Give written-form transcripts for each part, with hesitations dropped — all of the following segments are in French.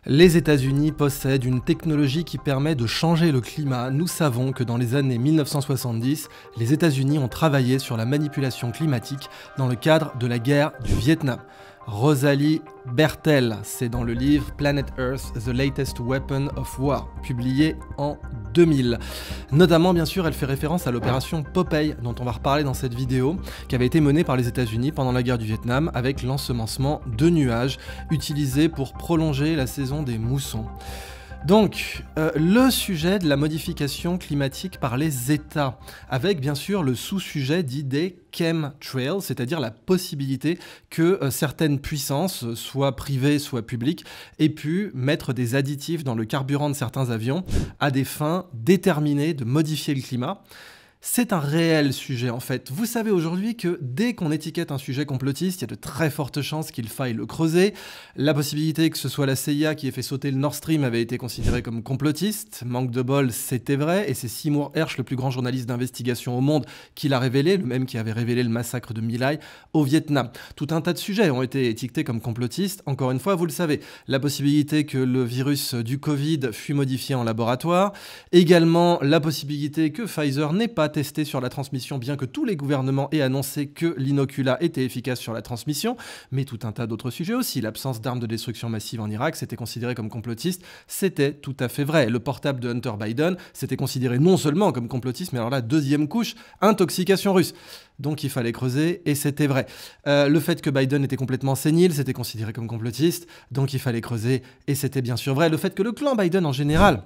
Les États-Unis possèdent une technologie qui permet de changer le climat. Nous savons que dans les années 1970, les États-Unis ont travaillé sur la manipulation climatique dans le cadre de la guerre du Vietnam. Rosalie Bertell, c'est dans le livre Planet Earth, The Latest Weapon of War, publié en 2000. Notamment, bien sûr, elle fait référence à l'opération Popeye, dont on va reparler dans cette vidéo, qui avait été menée par les États-Unis pendant la guerre du Vietnam avec l'ensemencement de nuages, utilisés pour prolonger la saison des moussons. Donc, le sujet de la modification climatique par les États, avec bien sûr le sous-sujet dit des chemtrails, c'est-à-dire la possibilité que certaines puissances, soit privées, soit publiques, aient pu mettre des additifs dans le carburant de certains avions à des fins déterminées de modifier le climat. C'est un réel sujet en fait. Vous savez aujourd'hui que dès qu'on étiquette un sujet complotiste, il y a de très fortes chances qu'il faille le creuser. La possibilité que ce soit la CIA qui ait fait sauter le Nord Stream avait été considérée comme complotiste. Manque de bol, c'était vrai. Et c'est Seymour Hersh, le plus grand journaliste d'investigation au monde, qui l'a révélé, le même qui avait révélé le massacre de My Lai au Vietnam. Tout un tas de sujets ont été étiquetés comme complotistes. Encore une fois, vous le savez, la possibilité que le virus du Covid fût modifié en laboratoire. Également, la possibilité que Pfizer n'ait pas testé sur la transmission, bien que tous les gouvernements aient annoncé que l'inoculat était efficace sur la transmission, mais tout un tas d'autres sujets aussi. L'absence d'armes de destruction massive en Irak, c'était considéré comme complotiste, c'était tout à fait vrai. Le portable de Hunter Biden, c'était considéré non seulement comme complotiste, mais alors la deuxième couche, intoxication russe. Donc il fallait creuser, et c'était vrai. Le fait que Biden était complètement sénile, c'était considéré comme complotiste, donc il fallait creuser, et c'était bien sûr vrai. Le fait que le clan Biden en général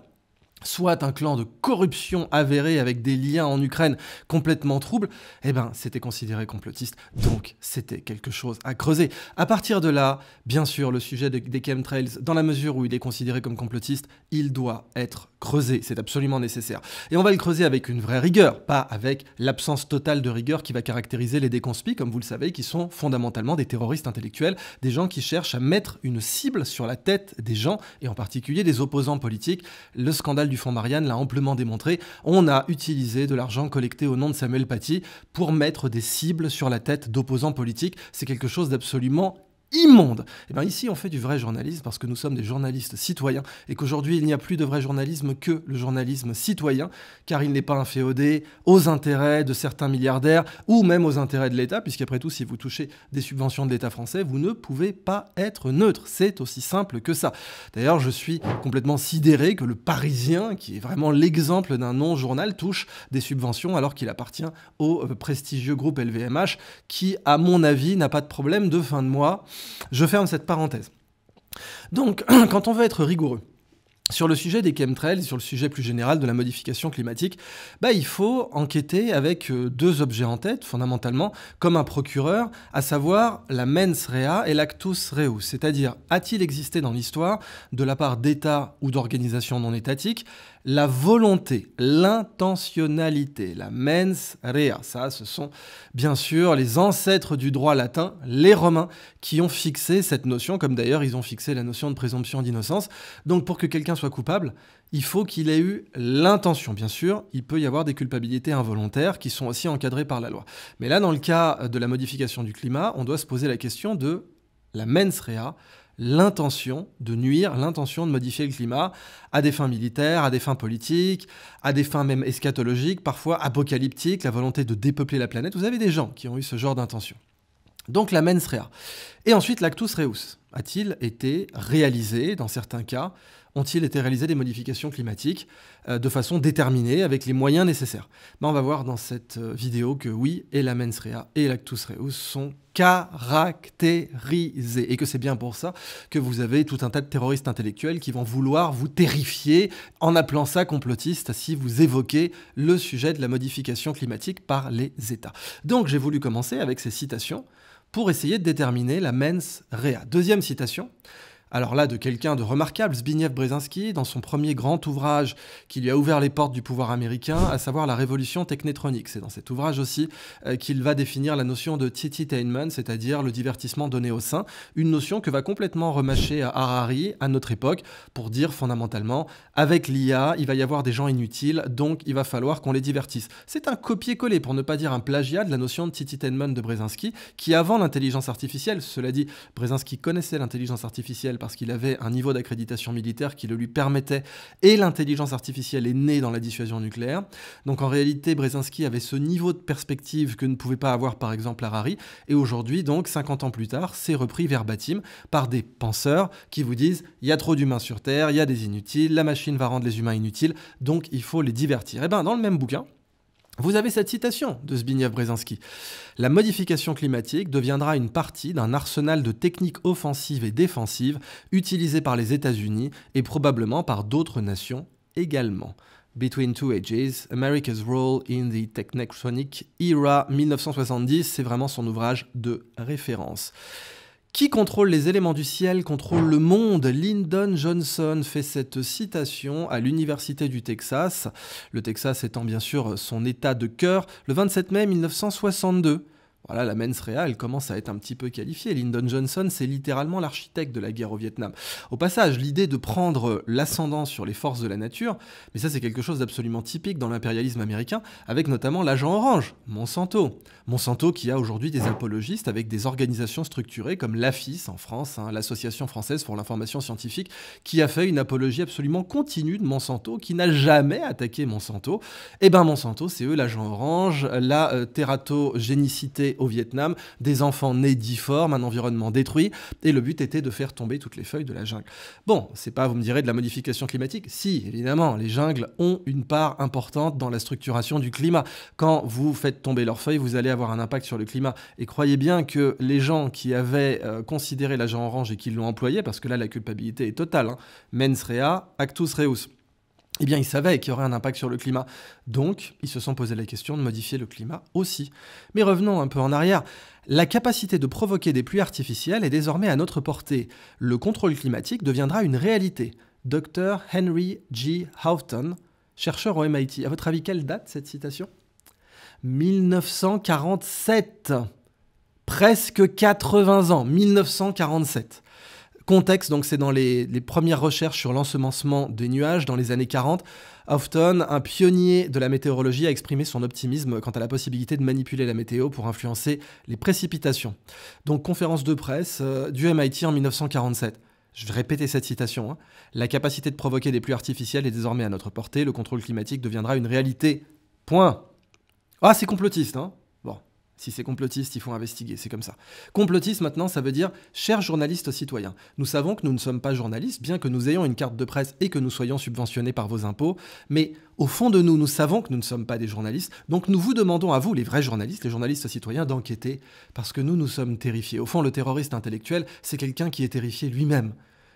soit un clan de corruption avéré avec des liens en Ukraine complètement troubles, eh ben, c'était considéré complotiste, donc c'était quelque chose à creuser. À partir de là, bien sûr, le sujet des chemtrails, dans la mesure où il est considéré comme complotiste, il doit être creusé, c'est absolument nécessaire. Et on va le creuser avec une vraie rigueur, pas avec l'absence totale de rigueur qui va caractériser les déconspis, comme vous le savez, qui sont fondamentalement des terroristes intellectuels, des gens qui cherchent à mettre une cible sur la tête des gens, et en particulier des opposants politiques. Le scandale du fonds Marianne l'a amplement démontré. On a utilisé de l'argent collecté au nom de Samuel Paty pour mettre des cibles sur la tête d'opposants politiques. C'est quelque chose d'absolument immonde. Et bien ici, on fait du vrai journalisme parce que nous sommes des journalistes citoyens et qu'aujourd'hui, il n'y a plus de vrai journalisme que le journalisme citoyen, car il n'est pas inféodé aux intérêts de certains milliardaires ou même aux intérêts de l'État, puisqu'après tout, si vous touchez des subventions de l'État français, vous ne pouvez pas être neutre. C'est aussi simple que ça. D'ailleurs, je suis complètement sidéré que le Parisien, qui est vraiment l'exemple d'un non-journal, touche des subventions alors qu'il appartient au prestigieux groupe LVMH, qui, à mon avis, n'a pas de problème de fin de mois. Je ferme cette parenthèse. Donc, quand on veut être rigoureux sur le sujet des chemtrails, sur le sujet plus général de la modification climatique, il faut enquêter avec deux objets en tête, fondamentalement, comme un procureur, à savoir la mens rea et l'actus reus, c'est-à-dire, a-t-il existé dans l'histoire, de la part d'États ou d'organisations non étatiques, la volonté, l'intentionnalité, la mens rea. Ça, ce sont bien sûr les ancêtres du droit latin, les Romains, qui ont fixé cette notion, comme d'ailleurs ils ont fixé la notion de présomption d'innocence. Donc pour que quelqu'un soit coupable, il faut qu'il ait eu l'intention. Bien sûr, il peut y avoir des culpabilités involontaires qui sont aussi encadrées par la loi. Mais là, dans le cas de la modification du climat, on doit se poser la question de la mens rea, l'intention de nuire, l'intention de modifier le climat à des fins militaires, à des fins politiques, à des fins même eschatologiques, parfois apocalyptiques, la volonté de dépeupler la planète. Vous avez des gens qui ont eu ce genre d'intention. Donc la mens rea. Et ensuite l'actus reus. A-t-il été réalisé, dans certains cas, ont-ils été réalisés des modifications climatiques de façon déterminée, avec les moyens nécessaires? On va voir dans cette vidéo que oui, et la mens rea et l'actus reus sont caractérisés, et que c'est bien pour ça que vous avez tout un tas de terroristes intellectuels qui vont vouloir vous terrifier en appelant ça complotiste si vous évoquez le sujet de la modification climatique par les États. Donc j'ai voulu commencer avec ces citations pour essayer de déterminer la mens rea. Deuxième citation, alors là de quelqu'un de remarquable, Zbigniew Brzezinski, dans son premier grand ouvrage qui lui a ouvert les portes du pouvoir américain, à savoir la révolution technétronique. C'est dans cet ouvrage aussi qu'il va définir la notion de tititainment, c'est-à-dire le divertissement donné au sein, une notion que va complètement remâcher à Harari à notre époque pour dire fondamentalement, avec l'IA, il va y avoir des gens inutiles, donc il va falloir qu'on les divertisse. C'est un copier-coller, pour ne pas dire un plagiat de la notion de tititainment de Brzezinski, qui avant l'intelligence artificielle, cela dit, Brzezinski connaissait l'intelligence artificielle artificielle parce qu'il avait un niveau d'accréditation militaire qui le lui permettait, et l'intelligence artificielle est née dans la dissuasion nucléaire. Donc en réalité, Brzezinski avait ce niveau de perspective que ne pouvait pas avoir par exemple Harari, et aujourd'hui, donc 50 ans plus tard, c'est repris verbatim par des penseurs qui vous disent « il y a trop d'humains sur Terre, il y a des inutiles, la machine va rendre les humains inutiles, donc il faut les divertir ». Et bien dans le même bouquin, vous avez cette citation de Zbigniew Brzezinski. « La modification climatique deviendra une partie d'un arsenal de techniques offensives et défensives utilisées par les États-Unis et probablement par d'autres nations également. » Between Two Ages, America's Role in the Technotronic Era 1970, c'est vraiment son ouvrage de référence. Qui contrôle les éléments du ciel contrôle le monde. Lyndon Johnson fait cette citation à l'Université du Texas, le Texas étant bien sûr son état de cœur, le 27 mai 1962. Voilà, la mens rea, elle commence à être un petit peu qualifiée. Lyndon Johnson, c'est littéralement l'architecte de la guerre au Vietnam. Au passage, l'idée de prendre l'ascendant sur les forces de la nature, mais ça c'est quelque chose d'absolument typique dans l'impérialisme américain, avec notamment l'agent orange, Monsanto. Monsanto qui a aujourd'hui des apologistes avec des organisations structurées comme l'AFIS en France, l'Association française pour l'information scientifique, qui a fait une apologie absolument continue de Monsanto, qui n'a jamais attaqué Monsanto. Et ben Monsanto, c'est eux l'agent orange, la tératogénicité au Vietnam, des enfants nés difformes, un environnement détruit, et le but était de faire tomber toutes les feuilles de la jungle. Bon, c'est pas, vous me direz, de la modification climatique. Si, évidemment, les jungles ont une part importante dans la structuration du climat. Quand vous faites tomber leurs feuilles, vous allez avoir un impact sur le climat. Et croyez bien que les gens qui avaient considéré l'agent orange et qui l'ont employé, parce que là, la culpabilité est totale, mens rea, actus reus. Eh bien, ils savaient qu'il y aurait un impact sur le climat. Donc, ils se sont posé la question de modifier le climat aussi. Mais revenons un peu en arrière. La capacité de provoquer des pluies artificielles est désormais à notre portée. Le contrôle climatique deviendra une réalité. Dr. Henry G. Houghton, chercheur au MIT. À votre avis, quelle date cette citation ? 1947. Presque 80 ans. 1947. Contexte, donc c'est dans les premières recherches sur l'ensemencement des nuages dans les années 40. Houghton, un pionnier de la météorologie, a exprimé son optimisme quant à la possibilité de manipuler la météo pour influencer les précipitations. Donc conférence de presse du MIT en 1947. Je vais répéter cette citation. La capacité de provoquer des pluies artificielles est désormais à notre portée. Le contrôle climatique deviendra une réalité. Point. Ah, c'est complotiste, hein ? Bon. Si c'est complotiste, il faut investiguer, c'est comme ça. Complotiste, maintenant, ça veut dire « chers journalistes citoyens, nous savons que nous ne sommes pas journalistes, bien que nous ayons une carte de presse et que nous soyons subventionnés par vos impôts, mais au fond de nous, nous savons que nous ne sommes pas des journalistes, donc nous vous demandons à vous, les vrais journalistes, les journalistes citoyens, d'enquêter, parce que nous sommes terrifiés. Au fond, le terroriste intellectuel, c'est quelqu'un qui est terrifié lui-même.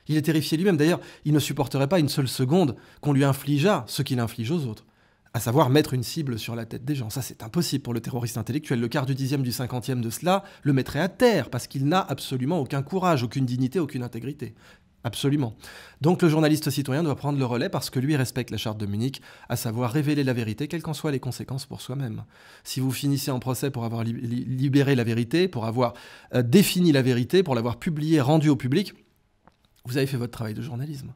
Il est terrifié lui-même, d'ailleurs, il ne supporterait pas une seule seconde qu'on lui infligeât ce qu'il inflige aux autres. À savoir mettre une cible sur la tête des gens. Ça, c'est impossible pour le terroriste intellectuel. Le quart du dixième, du cinquantième de cela le mettrait à terre, parce qu'il n'a absolument aucun courage, aucune dignité, aucune intégrité. Absolument. Donc le journaliste citoyen doit prendre le relais parce que lui respecte la charte de Munich, à savoir révéler la vérité, quelles qu'en soient les conséquences pour soi-même. Si vous finissez en procès pour avoir libéré la vérité, pour avoir défini la vérité, pour l'avoir publiée, rendue au public, vous avez fait votre travail de journalisme.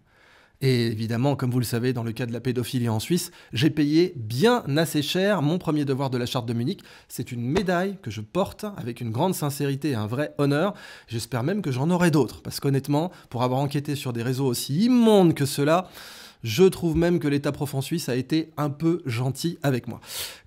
Et évidemment, comme vous le savez, dans le cas de la pédophilie en Suisse, j'ai payé bien assez cher mon premier devoir de la charte de Munich. C'est une médaille que je porte avec une grande sincérité et un vrai honneur. J'espère même que j'en aurai d'autres. Parce qu'honnêtement, pour avoir enquêté sur des réseaux aussi immondes que ceux-là, je trouve même que l'État profond suisse a été un peu gentil avec moi.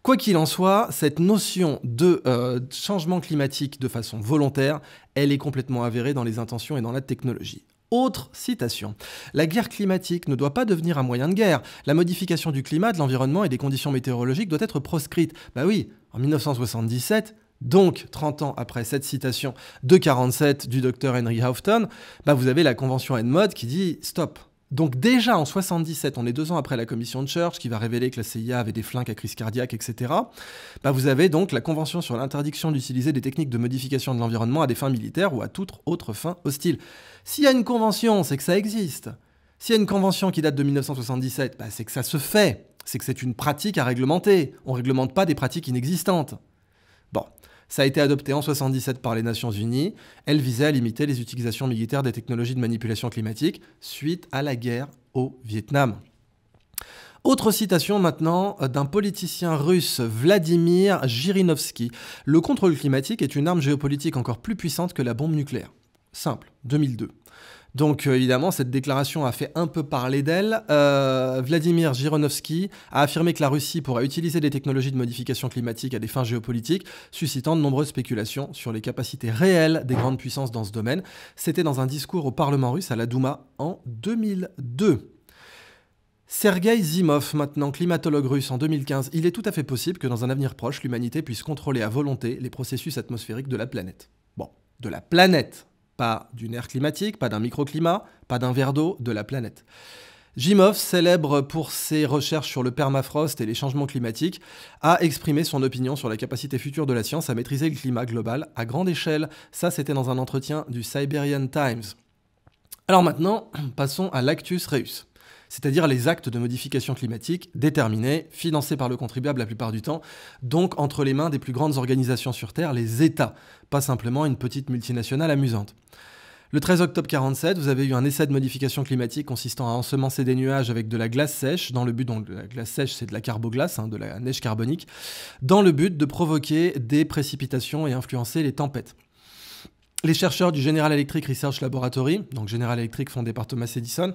Quoi qu'il en soit, cette notion de changement climatique de façon volontaire, elle est complètement avérée dans les intentions et dans la technologie. Autre citation. La guerre climatique ne doit pas devenir un moyen de guerre. La modification du climat, de l'environnement et des conditions météorologiques doit être proscrite. Bah oui, en 1977, donc 30 ans après cette citation de 47 du Dr Henry Houghton, bah vous avez la convention ENMOD qui dit stop. Donc déjà en 77, on est 2 ans après la commission de Church qui va révéler que la CIA avait des flingues à crise cardiaque, etc. Bah vous avez donc la convention sur l'interdiction d'utiliser des techniques de modification de l'environnement à des fins militaires ou à toute autre fin hostile. S'il y a une convention, c'est que ça existe. S'il y a une convention qui date de 1977, bah c'est que ça se fait. C'est que c'est une pratique à réglementer. On ne réglemente pas des pratiques inexistantes. Bon. Ça a été adopté en 1977 par les Nations Unies. Elle visait à limiter les utilisations militaires des technologies de manipulation climatique suite à la guerre au Vietnam. Autre citation maintenant d'un politicien russe, Vladimir Jirinovski. Le contrôle climatique est une arme géopolitique encore plus puissante que la bombe nucléaire. Simple, 2002. Donc évidemment, cette déclaration a fait un peu parler d'elle. Vladimir Zhirinovsky a affirmé que la Russie pourrait utiliser des technologies de modification climatique à des fins géopolitiques, suscitant de nombreuses spéculations sur les capacités réelles des grandes puissances dans ce domaine. C'était dans un discours au Parlement russe à la Douma en 2002. Sergueï Zimov, maintenant climatologue russe en 2015, il est tout à fait possible que dans un avenir proche, l'humanité puisse contrôler à volonté les processus atmosphériques de la planète. Bon, de la planète, pas d'une ère climatique, pas d'un microclimat, pas d'un verre d'eau, de la planète. Zimov, célèbre pour ses recherches sur le permafrost et les changements climatiques, a exprimé son opinion sur la capacité future de la science à maîtriser le climat global à grande échelle. Ça, c'était dans un entretien du Siberian Times. Alors maintenant, passons à l'actus reus, c'est-à-dire les actes de modification climatique déterminés, financés par le contribuable la plupart du temps, donc entre les mains des plus grandes organisations sur Terre, les États, pas simplement une petite multinationale amusante. Le 13 octobre 1947, vous avez eu un essai de modification climatique consistant à ensemencer des nuages avec de la glace sèche, dans le but, donc de la glace sèche c'est de la carboglace, de la neige carbonique, dans le but de provoquer des précipitations et influencer les tempêtes. Les chercheurs du General Electric Research Laboratory, donc General Electric fondé par Thomas Edison,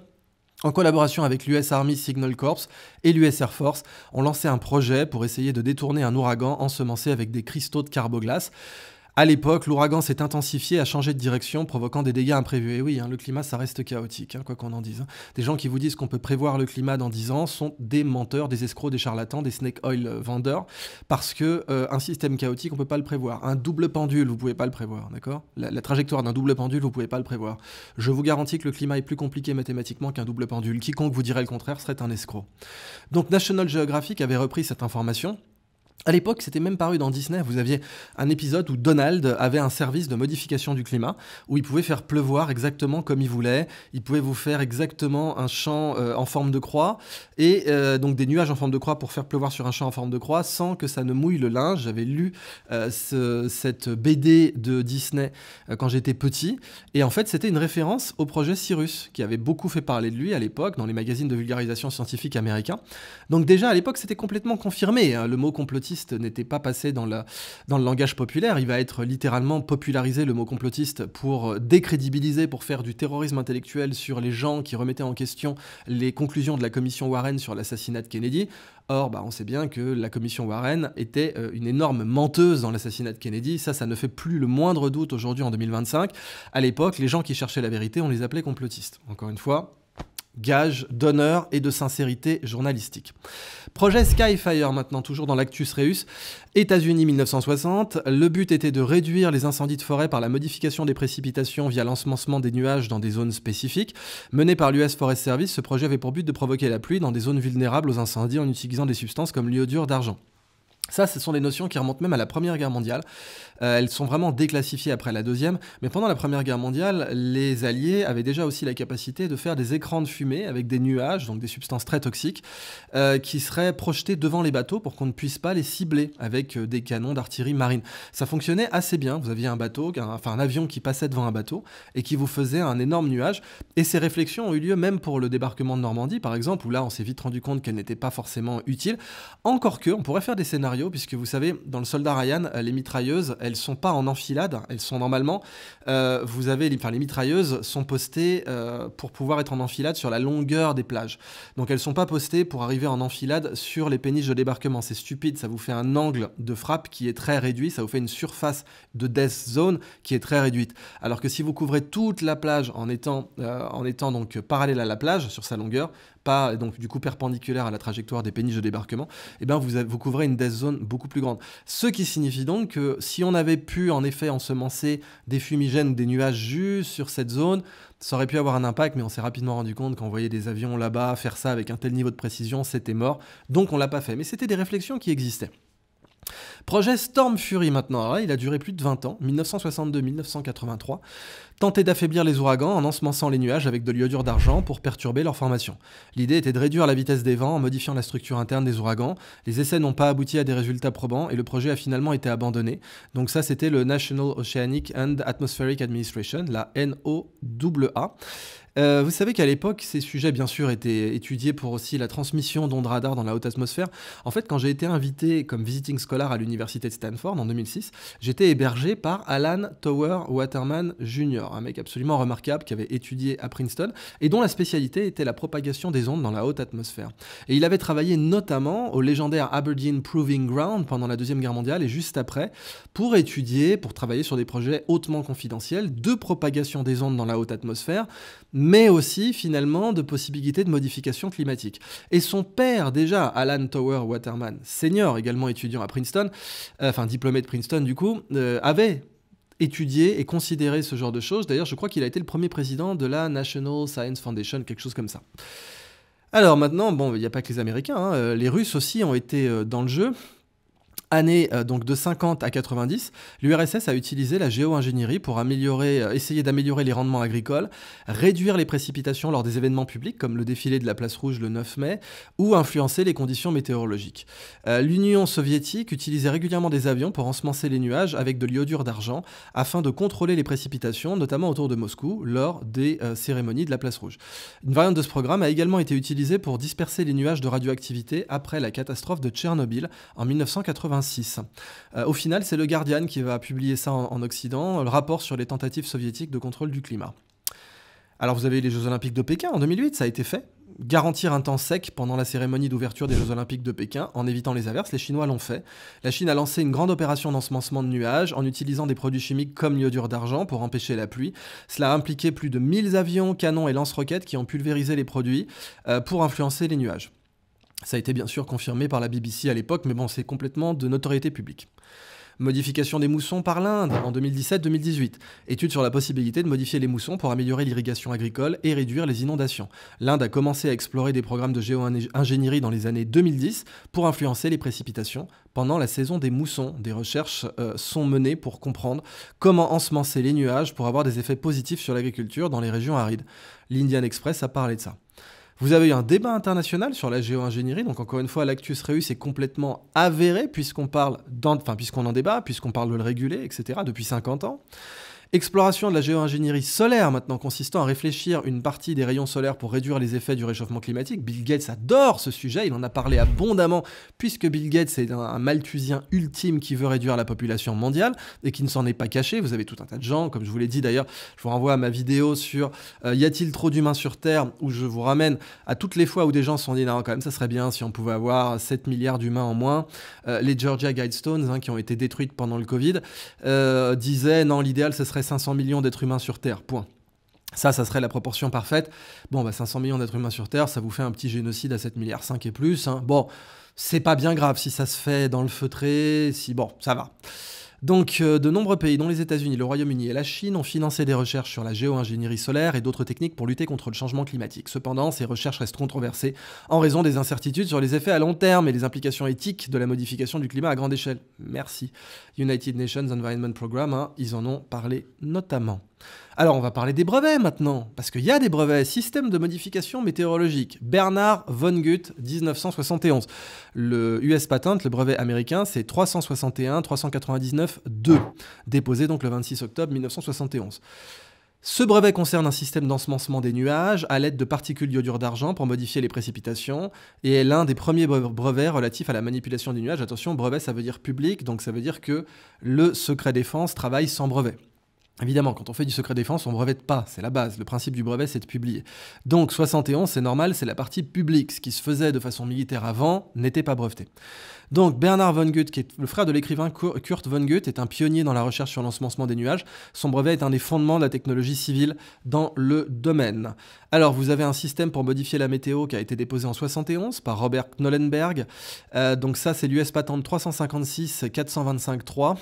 en collaboration avec l'US Army Signal Corps et l'US Air Force, ont lancé un projet pour essayer de détourner un ouragan ensemencé avec des cristaux de carboglace. À l'époque, l'ouragan s'est intensifié, a changé de direction, provoquant des dégâts imprévus. Et oui, le climat, ça reste chaotique, quoi qu'on en dise. Des gens qui vous disent qu'on peut prévoir le climat dans 10 ans sont des menteurs, des escrocs, des charlatans, des snake oil vendeurs, parce que un système chaotique, on peut pas le prévoir. Un double pendule, vous pouvez pas le prévoir, d'accord ? La trajectoire d'un double pendule, vous pouvez pas le prévoir. Je vous garantis que le climat est plus compliqué mathématiquement qu'un double pendule. Quiconque vous dirait le contraire serait un escroc. Donc National Geographic avait repris cette information. À l'époque, c'était même paru dans Disney, vous aviez un épisode où Donald avait un service de modification du climat, où il pouvait faire pleuvoir exactement comme il voulait, il pouvait vous faire exactement un champ en forme de croix, et donc des nuages en forme de croix pour faire pleuvoir sur un champ en forme de croix, sans que ça ne mouille le linge. J'avais lu cette BD de Disney quand j'étais petit, et en fait c'était une référence au projet Cyrus, qui avait beaucoup fait parler de lui à l'époque, dans les magazines de vulgarisation scientifique américains. Donc déjà à l'époque c'était complètement confirmé, le mot complotiste n'était pas passé dans le langage populaire, il va être littéralement popularisé le mot complotiste pour décrédibiliser, pour faire du terrorisme intellectuel sur les gens qui remettaient en question les conclusions de la commission Warren sur l'assassinat de Kennedy. Or, on sait bien que la commission Warren était une énorme menteuse dans l'assassinat de Kennedy, ça ne fait plus le moindre doute aujourd'hui en 2025. À l'époque, les gens qui cherchaient la vérité, on les appelait complotistes. Encore une fois, gage d'honneur et de sincérité journalistique. Projet Skyfire maintenant, toujours dans l'actus reus. États-Unis 1960, le but était de réduire les incendies de forêt par la modification des précipitations via l'ensemencement des nuages dans des zones spécifiques. Mené par l'US Forest Service, ce projet avait pour but de provoquer la pluie dans des zones vulnérables aux incendies en utilisant des substances comme l'iodure d'argent. Ça, ce sont des notions qui remontent même à la Première Guerre mondiale. Elles sont vraiment déclassifiées après la Deuxième. Mais pendant la Première Guerre mondiale, les Alliés avaient déjà aussi la capacité de faire des écrans de fumée avec des nuages, donc des substances très toxiques, qui seraient projetés devant les bateaux pour qu'on ne puisse pas les cibler avec des canons d'artillerie marine. Ça fonctionnait assez bien. Vous aviez un bateau, un avion qui passait devant un bateau et qui vous faisait un énorme nuage. Et ces réflexions ont eu lieu même pour le débarquement de Normandie, par exemple, où là, on s'est vite rendu compte qu'elles n'étaient pas forcément utiles. Encore que, on pourrait faire des scénarios, puisque vous savez, dans le Soldat Ryan, les mitrailleuses, elles sont pas en enfilade, elles sont normalement, les mitrailleuses sont postées pour pouvoir être en enfilade sur la longueur des plages. Donc elles sont pas postées pour arriver en enfilade sur les péniches de débarquement. C'est stupide, ça vous fait un angle de frappe qui est très réduit, ça vous fait une surface de death zone qui est très réduite. Alors que si vous couvrez toute la plage en étant donc parallèle à la plage sur sa longueur, pas donc du coup perpendiculaire à la trajectoire des péniches de débarquement, vous couvrez une death zone beaucoup plus grande. Ce qui signifie donc que si on avait pu en effet ensemencer des fumigènes ou des nuages juste sur cette zone, ça aurait pu avoir un impact, mais on s'est rapidement rendu compte qu'on voyait des avions là-bas faire ça avec un tel niveau de précision, c'était mort, donc on l'a pas fait. Mais c'était des réflexions qui existaient. Projet Storm Fury maintenant, alors là, il a duré plus de 20 ans, 1962-1983, tenter d'affaiblir les ouragans en ensemençant les nuages avec de l'iodure d'argent pour perturber leur formation. L'idée était de réduire la vitesse des vents en modifiant la structure interne des ouragans. Les essais n'ont pas abouti à des résultats probants et le projet a finalement été abandonné. Donc ça, c'était le National Oceanic and Atmospheric Administration, la NOAA. Vous savez qu'à l'époque, ces sujets, bien sûr, étaient étudiés pour aussi la transmission d'ondes radar dans la haute atmosphère. En fait, quand j'ai été invité comme visiting scholar à l'université de Stanford en 2006, j'étais hébergé par Alan Tower Waterman Jr., un mec absolument remarquable qui avait étudié à Princeton et dont la spécialité était la propagation des ondes dans la haute atmosphère. Et il avait travaillé notamment au légendaire Aberdeen Proving Ground pendant la Deuxième Guerre mondiale et juste après pour travailler sur des projets hautement confidentiels de propagation des ondes dans la haute atmosphère, mais aussi finalement de possibilités de modification climatique. Et son père déjà, Alan Tower Waterman Senior, également étudiant à Princeton, enfin diplômé de Princeton du coup, avait étudié et considéré ce genre de choses. D'ailleurs, je crois qu'il a été le premier président de la National Science Foundation, quelque chose comme ça. Alors maintenant, bon, il n'y a pas que les Américains, hein, les Russes aussi ont été dans le jeu. Année donc de 50 à 90, l'URSS a utilisé la géo-ingénierie pour essayer d'améliorer les rendements agricoles, réduire les précipitations lors des événements publics comme le défilé de la Place Rouge le 9 mai, ou influencer les conditions météorologiques. L'Union soviétique utilisait régulièrement des avions pour ensemencer les nuages avec de l'iodure d'argent afin de contrôler les précipitations, notamment autour de Moscou, lors des cérémonies de la Place Rouge. Une variante de ce programme a également été utilisée pour disperser les nuages de radioactivité après la catastrophe de Tchernobyl en 1986. Au final, c'est le Guardian qui va publier ça en Occident, le rapport sur les tentatives soviétiques de contrôle du climat. Alors vous avez les Jeux Olympiques de Pékin en 2008, ça a été fait. Garantir un temps sec pendant la cérémonie d'ouverture des Jeux Olympiques de Pékin en évitant les averses, les Chinois l'ont fait. La Chine a lancé une grande opération d'ensemencement de nuages en utilisant des produits chimiques comme l'iodure d'argent pour empêcher la pluie. Cela a impliqué plus de 1000 avions, canons et lance-roquettes qui ont pulvérisé les produits pour influencer les nuages. Ça a été bien sûr confirmé par la BBC à l'époque, mais bon, c'est complètement de notoriété publique. Modification des moussons par l'Inde en 2017-2018. Étude sur la possibilité de modifier les moussons pour améliorer l'irrigation agricole et réduire les inondations. L'Inde a commencé à explorer des programmes de géo-ingénierie dans les années 2010 pour influencer les précipitations pendant la saison des moussons. Des recherches sont menées pour comprendre comment ensemencer les nuages pour avoir des effets positifs sur l'agriculture dans les régions arides. L'Indian Express a parlé de ça. Vous avez eu un débat international sur la géo-ingénierie, donc encore une fois, l'actus reus est complètement avéré puisqu'on en débat, puisqu'on parle de le réguler, etc., depuis 50 ans. Exploration de la géo-ingénierie solaire maintenant, consistant à réfléchir une partie des rayons solaires pour réduire les effets du réchauffement climatique. Bill Gates adore ce sujet, il en a parlé abondamment, puisque Bill Gates est un malthusien ultime qui veut réduire la population mondiale et qui ne s'en est pas caché. Vous avez tout un tas de gens, comme je vous l'ai dit d'ailleurs, je vous renvoie à ma vidéo sur y a-t-il trop d'humains sur Terre, où je vous ramène à toutes les fois où des gens se sont dit non, quand même ça serait bien si on pouvait avoir 7 milliards d'humains en moins. Les Georgia Guidestones, qui ont été détruites pendant le Covid, disaient non, l'idéal ce serait 500 millions d'êtres humains sur Terre, point. Ça serait la proportion parfaite. Bon, 500 millions d'êtres humains sur Terre, ça vous fait un petit génocide à 7,5 milliards et plus. Bon, c'est pas bien grave si ça se fait dans le feutré, bon, ça va. Donc, de nombreux pays, dont les États-Unis, le Royaume-Uni et la Chine, ont financé des recherches sur la géo-ingénierie solaire et d'autres techniques pour lutter contre le changement climatique. Cependant, ces recherches restent controversées en raison des incertitudes sur les effets à long terme et les implications éthiques de la modification du climat à grande échelle. Merci. United Nations Environment Programme, ils en ont parlé notamment. Alors, on va parler des brevets maintenant, parce qu'il y a des brevets. Système de modification météorologique. Bernard von Gutt, 1971. Le US Patent, le brevet américain, c'est 361-399-2, déposé donc le 26 octobre 1971. Ce brevet concerne un système d'ensemencement des nuages à l'aide de particules d'iodure d'argent pour modifier les précipitations et est l'un des premiers brevets relatifs à la manipulation des nuages. Attention, brevet ça veut dire public, donc ça veut dire que le secret défense travaille sans brevet. Évidemment, quand on fait du secret défense, on ne brevette pas, c'est la base. Le principe du brevet, c'est de publier. Donc 71, c'est normal, c'est la partie publique. Ce qui se faisait de façon militaire avant n'était pas breveté. Donc Bernard von Gutt, qui est le frère de l'écrivain Kurt von Gutt, est un pionnier dans la recherche sur l'ensemencement des nuages. Son brevet est un des fondements de la technologie civile dans le domaine. Alors vous avez un système pour modifier la météo qui a été déposé en 71 par Robert Knollenberg. Donc ça, c'est l'US Patent 356-425-3.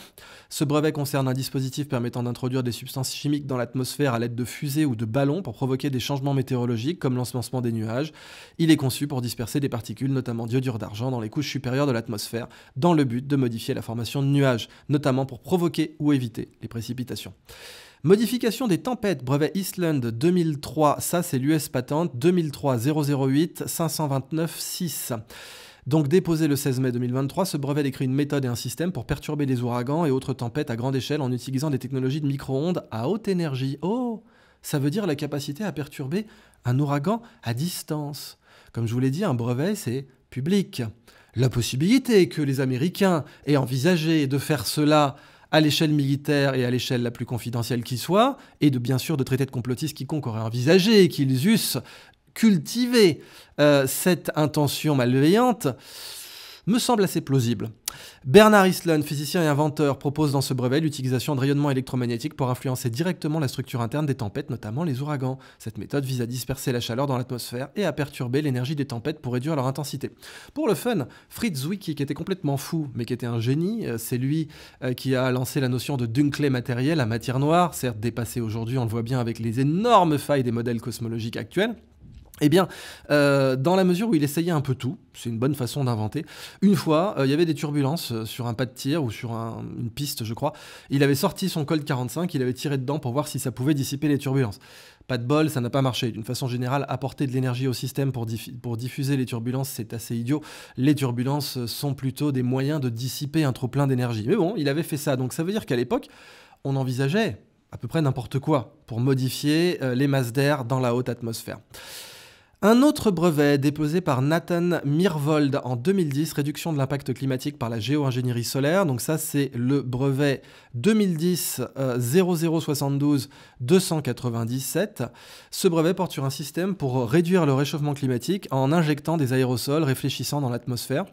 Ce brevet concerne un dispositif permettant d'introduire des substances chimiques dans l'atmosphère à l'aide de fusées ou de ballons pour provoquer des changements météorologiques comme l'ensemencement des nuages. Il est conçu pour disperser des particules, notamment d'iodure d'argent, dans les couches supérieures de l'atmosphère dans le but de modifier la formation de nuages, notamment pour provoquer ou éviter les précipitations. Modification des tempêtes, brevet Eastland 2003, ça c'est l'US Patent 2003-008-529-6. Donc déposé le 16 mai 2023, ce brevet décrit une méthode et un système pour perturber les ouragans et autres tempêtes à grande échelle en utilisant des technologies de micro-ondes à haute énergie. Oh, Ça veut dire la capacité à perturber un ouragan à distance. Comme je vous l'ai dit, un brevet, c'est public. La possibilité que les Américains aient envisagé de faire cela à l'échelle militaire et à l'échelle la plus confidentielle qui soit, et bien sûr de traités de complotistes quiconque aurait envisagé qu'ils eussent cultivé cette intention malveillante, me semble assez plausible. Bernard Eastlund, physicien et inventeur, propose dans ce brevet l'utilisation de rayonnement électromagnétique pour influencer directement la structure interne des tempêtes, notamment les ouragans. Cette méthode vise à disperser la chaleur dans l'atmosphère et à perturber l'énergie des tempêtes pour réduire leur intensité. Pour le fun, Fritz Zwicky, qui était complètement fou, mais qui était un génie, c'est lui qui a lancé la notion de Dunkley matériel, la matière noire, certes dépassée aujourd'hui, on le voit bien avec les énormes failles des modèles cosmologiques actuels. Eh bien, dans la mesure où il essayait un peu tout, c'est une bonne façon d'inventer, une fois, il y avait des turbulences sur un pas de tir ou sur une piste, je crois. Il avait sorti son Colt 45, il avait tiré dedans pour voir si ça pouvait dissiper les turbulences. Pas de bol, ça n'a pas marché. D'une façon générale, apporter de l'énergie au système pour diffuser les turbulences, c'est assez idiot. Les turbulences sont plutôt des moyens de dissiper un trop-plein d'énergie. Mais bon, il avait fait ça, donc ça veut dire qu'à l'époque, on envisageait à peu près n'importe quoi pour modifier les masses d'air dans la haute atmosphère. Un autre brevet déposé par Nathan Myhrvold en 2010, réduction de l'impact climatique par la géo-ingénierie solaire. Donc ça, c'est le brevet 2010 0072 297. Ce brevet porte sur un système pour réduire le réchauffement climatique en injectant des aérosols réfléchissants dans l'atmosphère,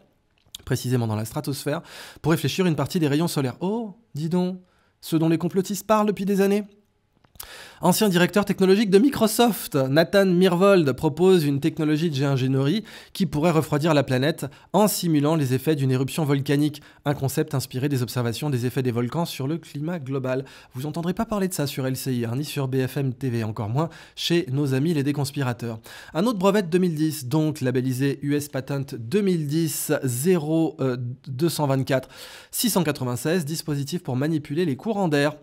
précisément dans la stratosphère, pour réfléchir une partie des rayons solaires. Oh, dis donc, ce dont les complotistes parlent depuis des années. Ancien directeur technologique de Microsoft, Nathan Myhrvold propose une technologie de géo-ingénierie qui pourrait refroidir la planète en simulant les effets d'une éruption volcanique, un concept inspiré des observations des effets des volcans sur le climat global. Vous n'entendrez pas parler de ça sur LCI, ni sur BFM TV, encore moins chez nos amis les déconspirateurs. Un autre brevet de 2010, donc labellisé US Patent 2010 0224 696, dispositif pour manipuler les courants d'air.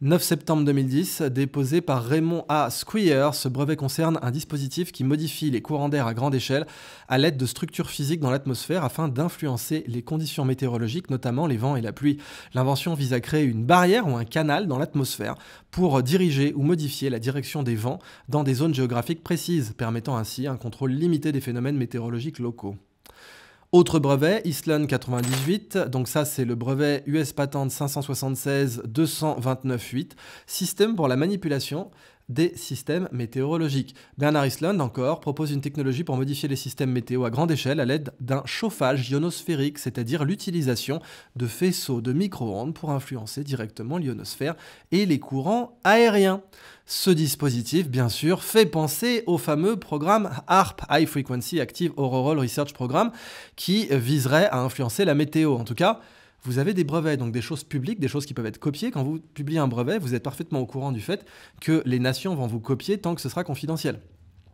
9 septembre 2010, déposé par Raymond A. Squire, ce brevet concerne un dispositif qui modifie les courants d'air à grande échelle à l'aide de structures physiques dans l'atmosphère afin d'influencer les conditions météorologiques, notamment les vents et la pluie. L'invention vise à créer une barrière ou un canal dans l'atmosphère pour diriger ou modifier la direction des vents dans des zones géographiques précises, permettant ainsi un contrôle limité des phénomènes météorologiques locaux. Autre brevet, Eastlund 98, donc ça c'est le brevet US Patent 576 229.8, système pour la manipulation des systèmes météorologiques. Bernard Eastlund encore propose une technologie pour modifier les systèmes météo à grande échelle à l'aide d'un chauffage ionosphérique, c'est-à-dire l'utilisation de faisceaux de micro-ondes pour influencer directement l'ionosphère et les courants aériens. Ce dispositif, bien sûr, fait penser au fameux programme HAARP, High Frequency Active Auroral Research Program, qui viserait à influencer la météo. En tout cas, vous avez des brevets, donc des choses publiques, des choses qui peuvent être copiées. Quand vous publiez un brevet, vous êtes parfaitement au courant du fait que les nations vont vous copier tant que ce sera confidentiel.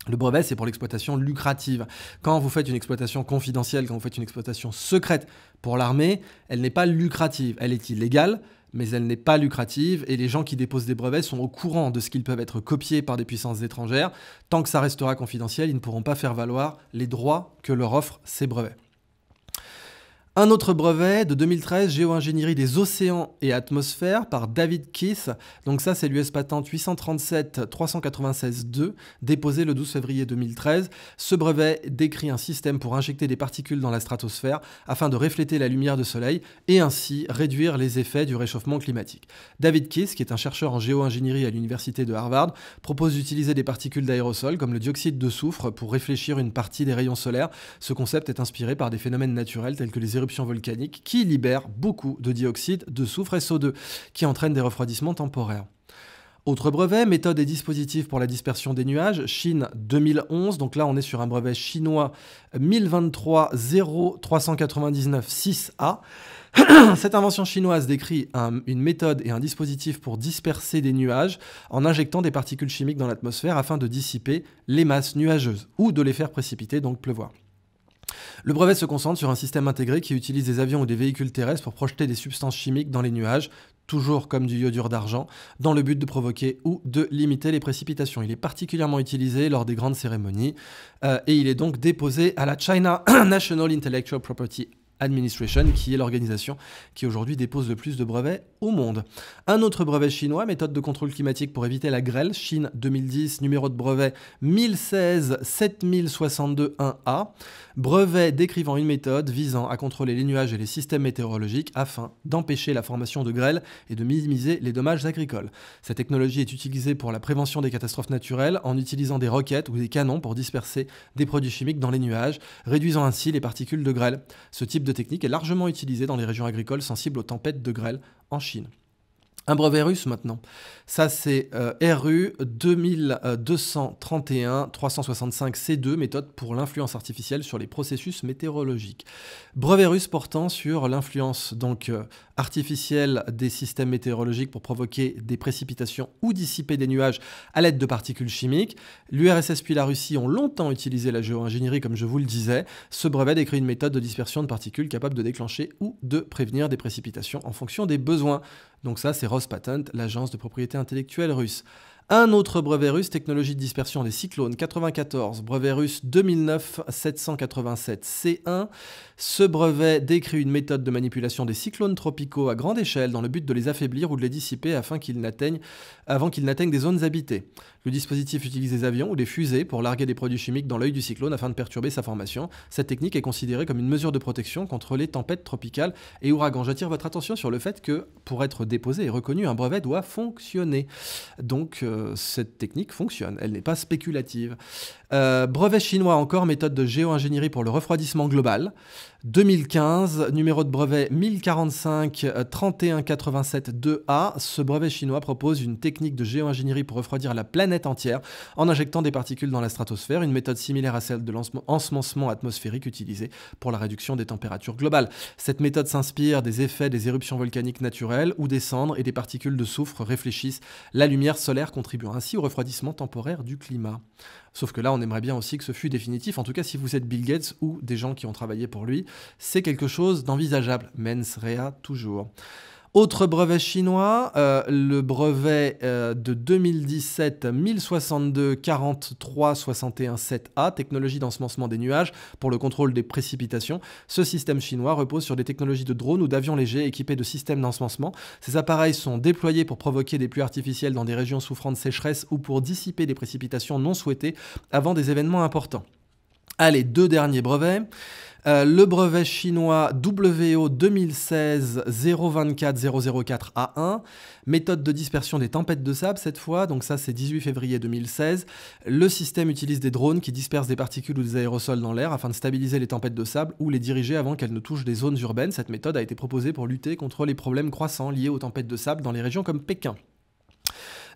Le brevet, c'est pour l'exploitation lucrative. Quand vous faites une exploitation confidentielle, quand vous faites une exploitation secrète pour l'armée, elle n'est pas lucrative. Elle est illégale, mais elle n'est pas lucrative. Et les gens qui déposent des brevets sont au courant de ce qu'ils peuvent être copiés par des puissances étrangères. Tant que ça restera confidentiel, ils ne pourront pas faire valoir les droits que leur offrent ces brevets. Un autre brevet de 2013, géo-ingénierie des océans et atmosphères par David Keith. Donc ça, c'est l'US Patent 837 396-2, déposé le 12 février 2013. Ce brevet décrit un système pour injecter des particules dans la stratosphère afin de refléter la lumière du soleil et ainsi réduire les effets du réchauffement climatique. David Keith, qui est un chercheur en géo-ingénierie à l'université de Harvard, propose d'utiliser des particules d'aérosol comme le dioxyde de soufre pour réfléchir une partie des rayons solaires. Ce concept est inspiré par des phénomènes naturels tels que les éruptions volcaniques qui libèrent beaucoup de dioxyde de soufre et SO2, qui entraînent des refroidissements temporaires. Autre brevet, méthode et dispositif pour la dispersion des nuages, Chine 2011, donc là on est sur un brevet chinois 1023 0399 6A. Cette invention chinoise décrit une méthode et un dispositif pour disperser des nuages en injectant des particules chimiques dans l'atmosphère afin de dissiper les masses nuageuses ou de les faire précipiter, donc pleuvoir. Le brevet se concentre sur un système intégré qui utilise des avions ou des véhicules terrestres pour projeter des substances chimiques dans les nuages, toujours comme du iodure d'argent, dans le but de provoquer ou de limiter les précipitations. Il est particulièrement utilisé lors des grandes cérémonies et il est donc déposé à la China National Intellectual Property Administration, qui est l'organisation qui aujourd'hui dépose le plus de brevets au monde. Un autre brevet chinois, méthode de contrôle climatique pour éviter la grêle, Chine 2010, numéro de brevet 1016 7062 1A, brevet décrivant une méthode visant à contrôler les nuages et les systèmes météorologiques afin d'empêcher la formation de grêle et de minimiser les dommages agricoles. Cette technologie est utilisée pour la prévention des catastrophes naturelles en utilisant des roquettes ou des canons pour disperser des produits chimiques dans les nuages, réduisant ainsi les particules de grêle. Ce type de technique est largement utilisée dans les régions agricoles sensibles aux tempêtes de grêle en Chine. Un brevet russe maintenant. Ça, c'est RU 2231-365C2, méthode pour l'influence artificielle sur les processus météorologiques. Brevet russe portant sur l'influence artificielle des systèmes météorologiques pour provoquer des précipitations ou dissiper des nuages à l'aide de particules chimiques. L'URSS puis la Russie ont longtemps utilisé la géo-ingénierie, comme je vous le disais. Ce brevet décrit une méthode de dispersion de particules capable de déclencher ou de prévenir des précipitations en fonction des besoins. Donc ça, c'est Rospatent, l'agence de propriété intellectuelle russe. Un autre brevet russe, technologie de dispersion des cyclones 94, brevet russe 2009-787-C1. Ce brevet décrit une méthode de manipulation des cyclones tropicaux à grande échelle dans le but de les affaiblir ou de les dissiper avant qu'ils n'atteignent des zones habitées. Le dispositif utilise des avions ou des fusées pour larguer des produits chimiques dans l'œil du cyclone afin de perturber sa formation. Cette technique est considérée comme une mesure de protection contre les tempêtes tropicales et ouragans. J'attire votre attention sur le fait que pour être déposé et reconnu, un brevet doit fonctionner. Donc cette technique fonctionne, elle n'est pas spéculative. Brevet chinois encore, méthode de géo-ingénierie pour le refroidissement global. 2015, numéro de brevet 1045-3187-2A. Ce brevet chinois propose une technique de géo-ingénierie pour refroidir la planète entière en injectant des particules dans la stratosphère, une méthode similaire à celle de l'ensemencement atmosphérique utilisée pour la réduction des températures globales. Cette méthode s'inspire des effets des éruptions volcaniques naturelles où des cendres et des particules de soufre réfléchissent la lumière solaire, contribuant ainsi au refroidissement temporaire du climat. Sauf que là, on aimerait bien aussi que ce fût définitif. En tout cas, si vous êtes Bill Gates ou des gens qui ont travaillé pour lui, c'est quelque chose d'envisageable. Mens rea toujours. Autre brevet chinois, le brevet de 2017 1062 43 61 7A, technologie d'ensemencement des nuages pour le contrôle des précipitations. Ce système chinois repose sur des technologies de drones ou d'avions légers équipés de systèmes d'ensemencement. Ces appareils sont déployés pour provoquer des pluies artificielles dans des régions souffrant de sécheresse ou pour dissiper des précipitations non souhaitées avant des événements importants. Allez, deux derniers brevets. Le brevet chinois WO 2016 024 004 A1, méthode de dispersion des tempêtes de sable cette fois, donc ça c'est 18 février 2016. Le système utilise des drones qui dispersent des particules ou des aérosols dans l'air afin de stabiliser les tempêtes de sable ou les diriger avant qu'elles ne touchent des zones urbaines. Cette méthode a été proposée pour lutter contre les problèmes croissants liés aux tempêtes de sable dans les régions comme Pékin.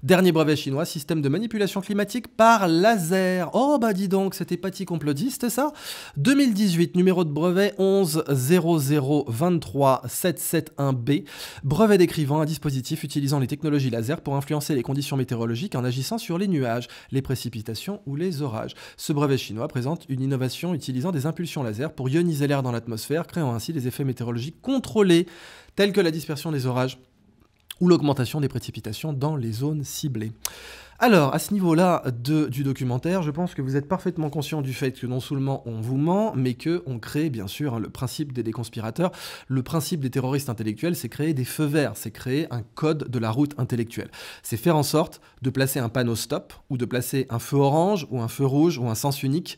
Dernier brevet chinois, système de manipulation climatique par laser. Oh bah dis donc, c'était pas si complotiste ça. 2018, numéro de brevet 11 0023 771B, brevet décrivant un dispositif utilisant les technologies laser pour influencer les conditions météorologiques en agissant sur les nuages, les précipitations ou les orages. Ce brevet chinois présente une innovation utilisant des impulsions laser pour ioniser l'air dans l'atmosphère, créant ainsi des effets météorologiques contrôlés, tels que la dispersion des orages ou l'augmentation des précipitations dans les zones ciblées. Alors, à ce niveau-là du documentaire, je pense que vous êtes parfaitement conscient du fait que non seulement on vous ment, mais qu'on crée, bien sûr, le principe des conspirateurs. Le principe des terroristes intellectuels, c'est créer des feux verts, c'est créer un code de la route intellectuelle. C'est faire en sorte de placer un panneau stop, ou de placer un feu orange, ou un feu rouge, ou un sens unique,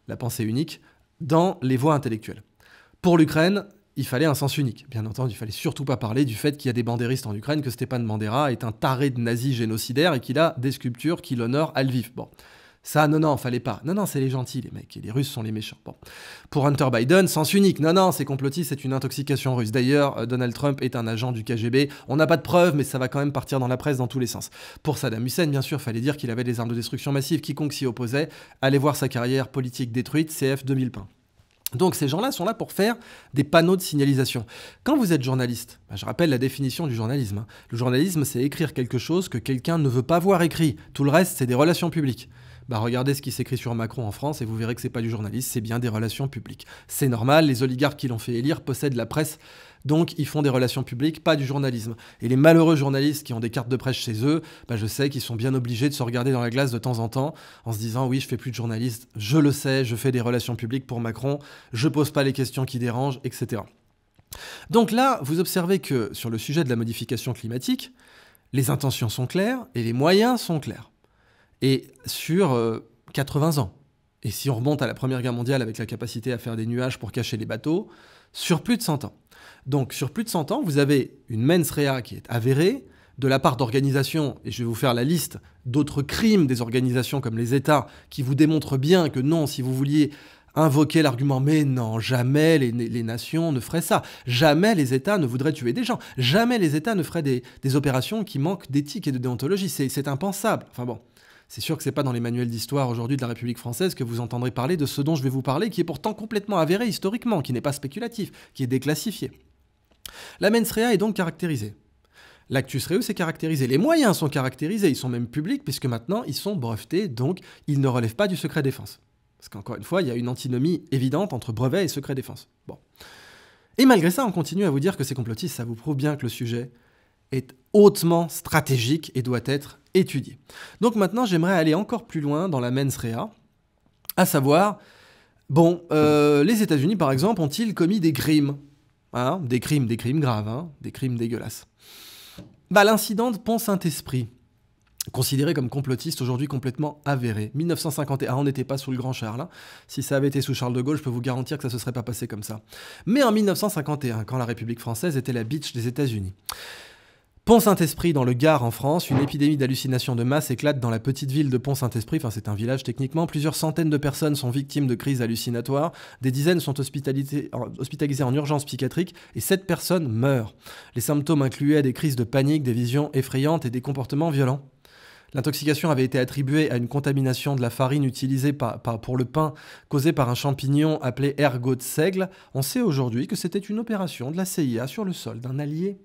la pensée unique, dans les voies intellectuelles. Pour l'Ukraine, il fallait un sens unique. Bien entendu, il fallait surtout pas parler du fait qu'il y a des bandéristes en Ukraine, que Stepan Bandera est un taré de nazi génocidaire et qu'il a des sculptures qui l'honorent à Lviv. Bon, ça, non, fallait pas. Non, c'est les gentils, les mecs, et les Russes sont les méchants. Bon. Pour Hunter Biden, sens unique. Non, c'est complotiste, c'est une intoxication russe. D'ailleurs, Donald Trump est un agent du KGB. On n'a pas de preuves, mais ça va quand même partir dans la presse dans tous les sens. Pour Saddam Hussein, bien sûr, fallait dire qu'il avait des armes de destruction massive. Quiconque s'y opposait allait voir sa carrière politique détruite, CF 2001. Donc ces gens-là sont là pour faire des panneaux de signalisation. Quand vous êtes journaliste, je rappelle la définition du journalisme. Le journalisme, c'est écrire quelque chose que quelqu'un ne veut pas voir écrit. Tout le reste, c'est des relations publiques. Bah regardez ce qui s'écrit sur Macron en France et vous verrez que c'est pas du journalisme, c'est bien des relations publiques. C'est normal, les oligarques qui l'ont fait élire possèdent la presse, donc ils font des relations publiques, pas du journalisme. Et les malheureux journalistes qui ont des cartes de presse chez eux, bah je sais qu'ils sont bien obligés de se regarder dans la glace de temps en temps en se disant oui, je fais plus de journaliste, je le sais, je fais des relations publiques pour Macron, je pose pas les questions qui dérangent, etc. Donc là, vous observez que sur le sujet de la modification climatique, les intentions sont claires et les moyens sont clairs. Et sur 80 ans, et si on remonte à la Première Guerre mondiale avec la capacité à faire des nuages pour cacher les bateaux, sur plus de 100 ans. Donc sur plus de 100 ans, vous avez une mens rea qui est avérée, de la part d'organisations, et je vais vous faire la liste d'autres crimes des organisations comme les États, qui vous démontrent bien que non, si vous vouliez invoquer l'argument « mais non, jamais les nations ne feraient ça, jamais les États ne voudraient tuer des gens, jamais les États ne feraient des opérations qui manquent d'éthique et de déontologie, c'est impensable ». Enfin bon, c'est sûr que c'est pas dans les manuels d'histoire aujourd'hui de la République française que vous entendrez parler de ce dont je vais vous parler, qui est pourtant complètement avéré historiquement, qui n'est pas spéculatif, qui est déclassifié. La mens rea est donc caractérisée. L'actus reus est caractérisé. Les moyens sont caractérisés, ils sont même publics, puisque maintenant ils sont brevetés, donc ils ne relèvent pas du secret défense. Parce qu'encore une fois, il y a une antinomie évidente entre brevet et secret défense. Bon. Et malgré ça, on continue à vous dire que c'est complotiste, ça vous prouve bien que le sujet est hautement stratégique et doit être étudié. Donc maintenant, j'aimerais aller encore plus loin dans la mens rea, à savoir, bon, les États-Unis, par exemple, ont-ils commis des crimes, hein, des crimes graves, hein, des crimes dégueulasses. Bah, l'incident de Pont-Saint-Esprit, considéré comme complotiste, aujourd'hui complètement avéré. 1951, on n'était pas sous le grand Charles. Hein. Si ça avait été sous Charles de Gaulle, je peux vous garantir que ça ne se serait pas passé comme ça. Mais en 1951, quand la République française était la bitch des États-Unis. Pont-Saint-Esprit, dans le Gard, en France, une épidémie d'hallucinations de masse éclate dans la petite ville de Pont-Saint-Esprit. Enfin, c'est un village techniquement. Plusieurs centaines de personnes sont victimes de crises hallucinatoires. Des dizaines sont hospitalisées en urgence psychiatrique et 7 personnes meurent. Les symptômes incluaient des crises de panique, des visions effrayantes et des comportements violents. L'intoxication avait été attribuée à une contamination de la farine utilisée pour le pain causée par un champignon appelé ergot de seigle. On sait aujourd'hui que c'était une opération de la CIA sur le sol d'un allié.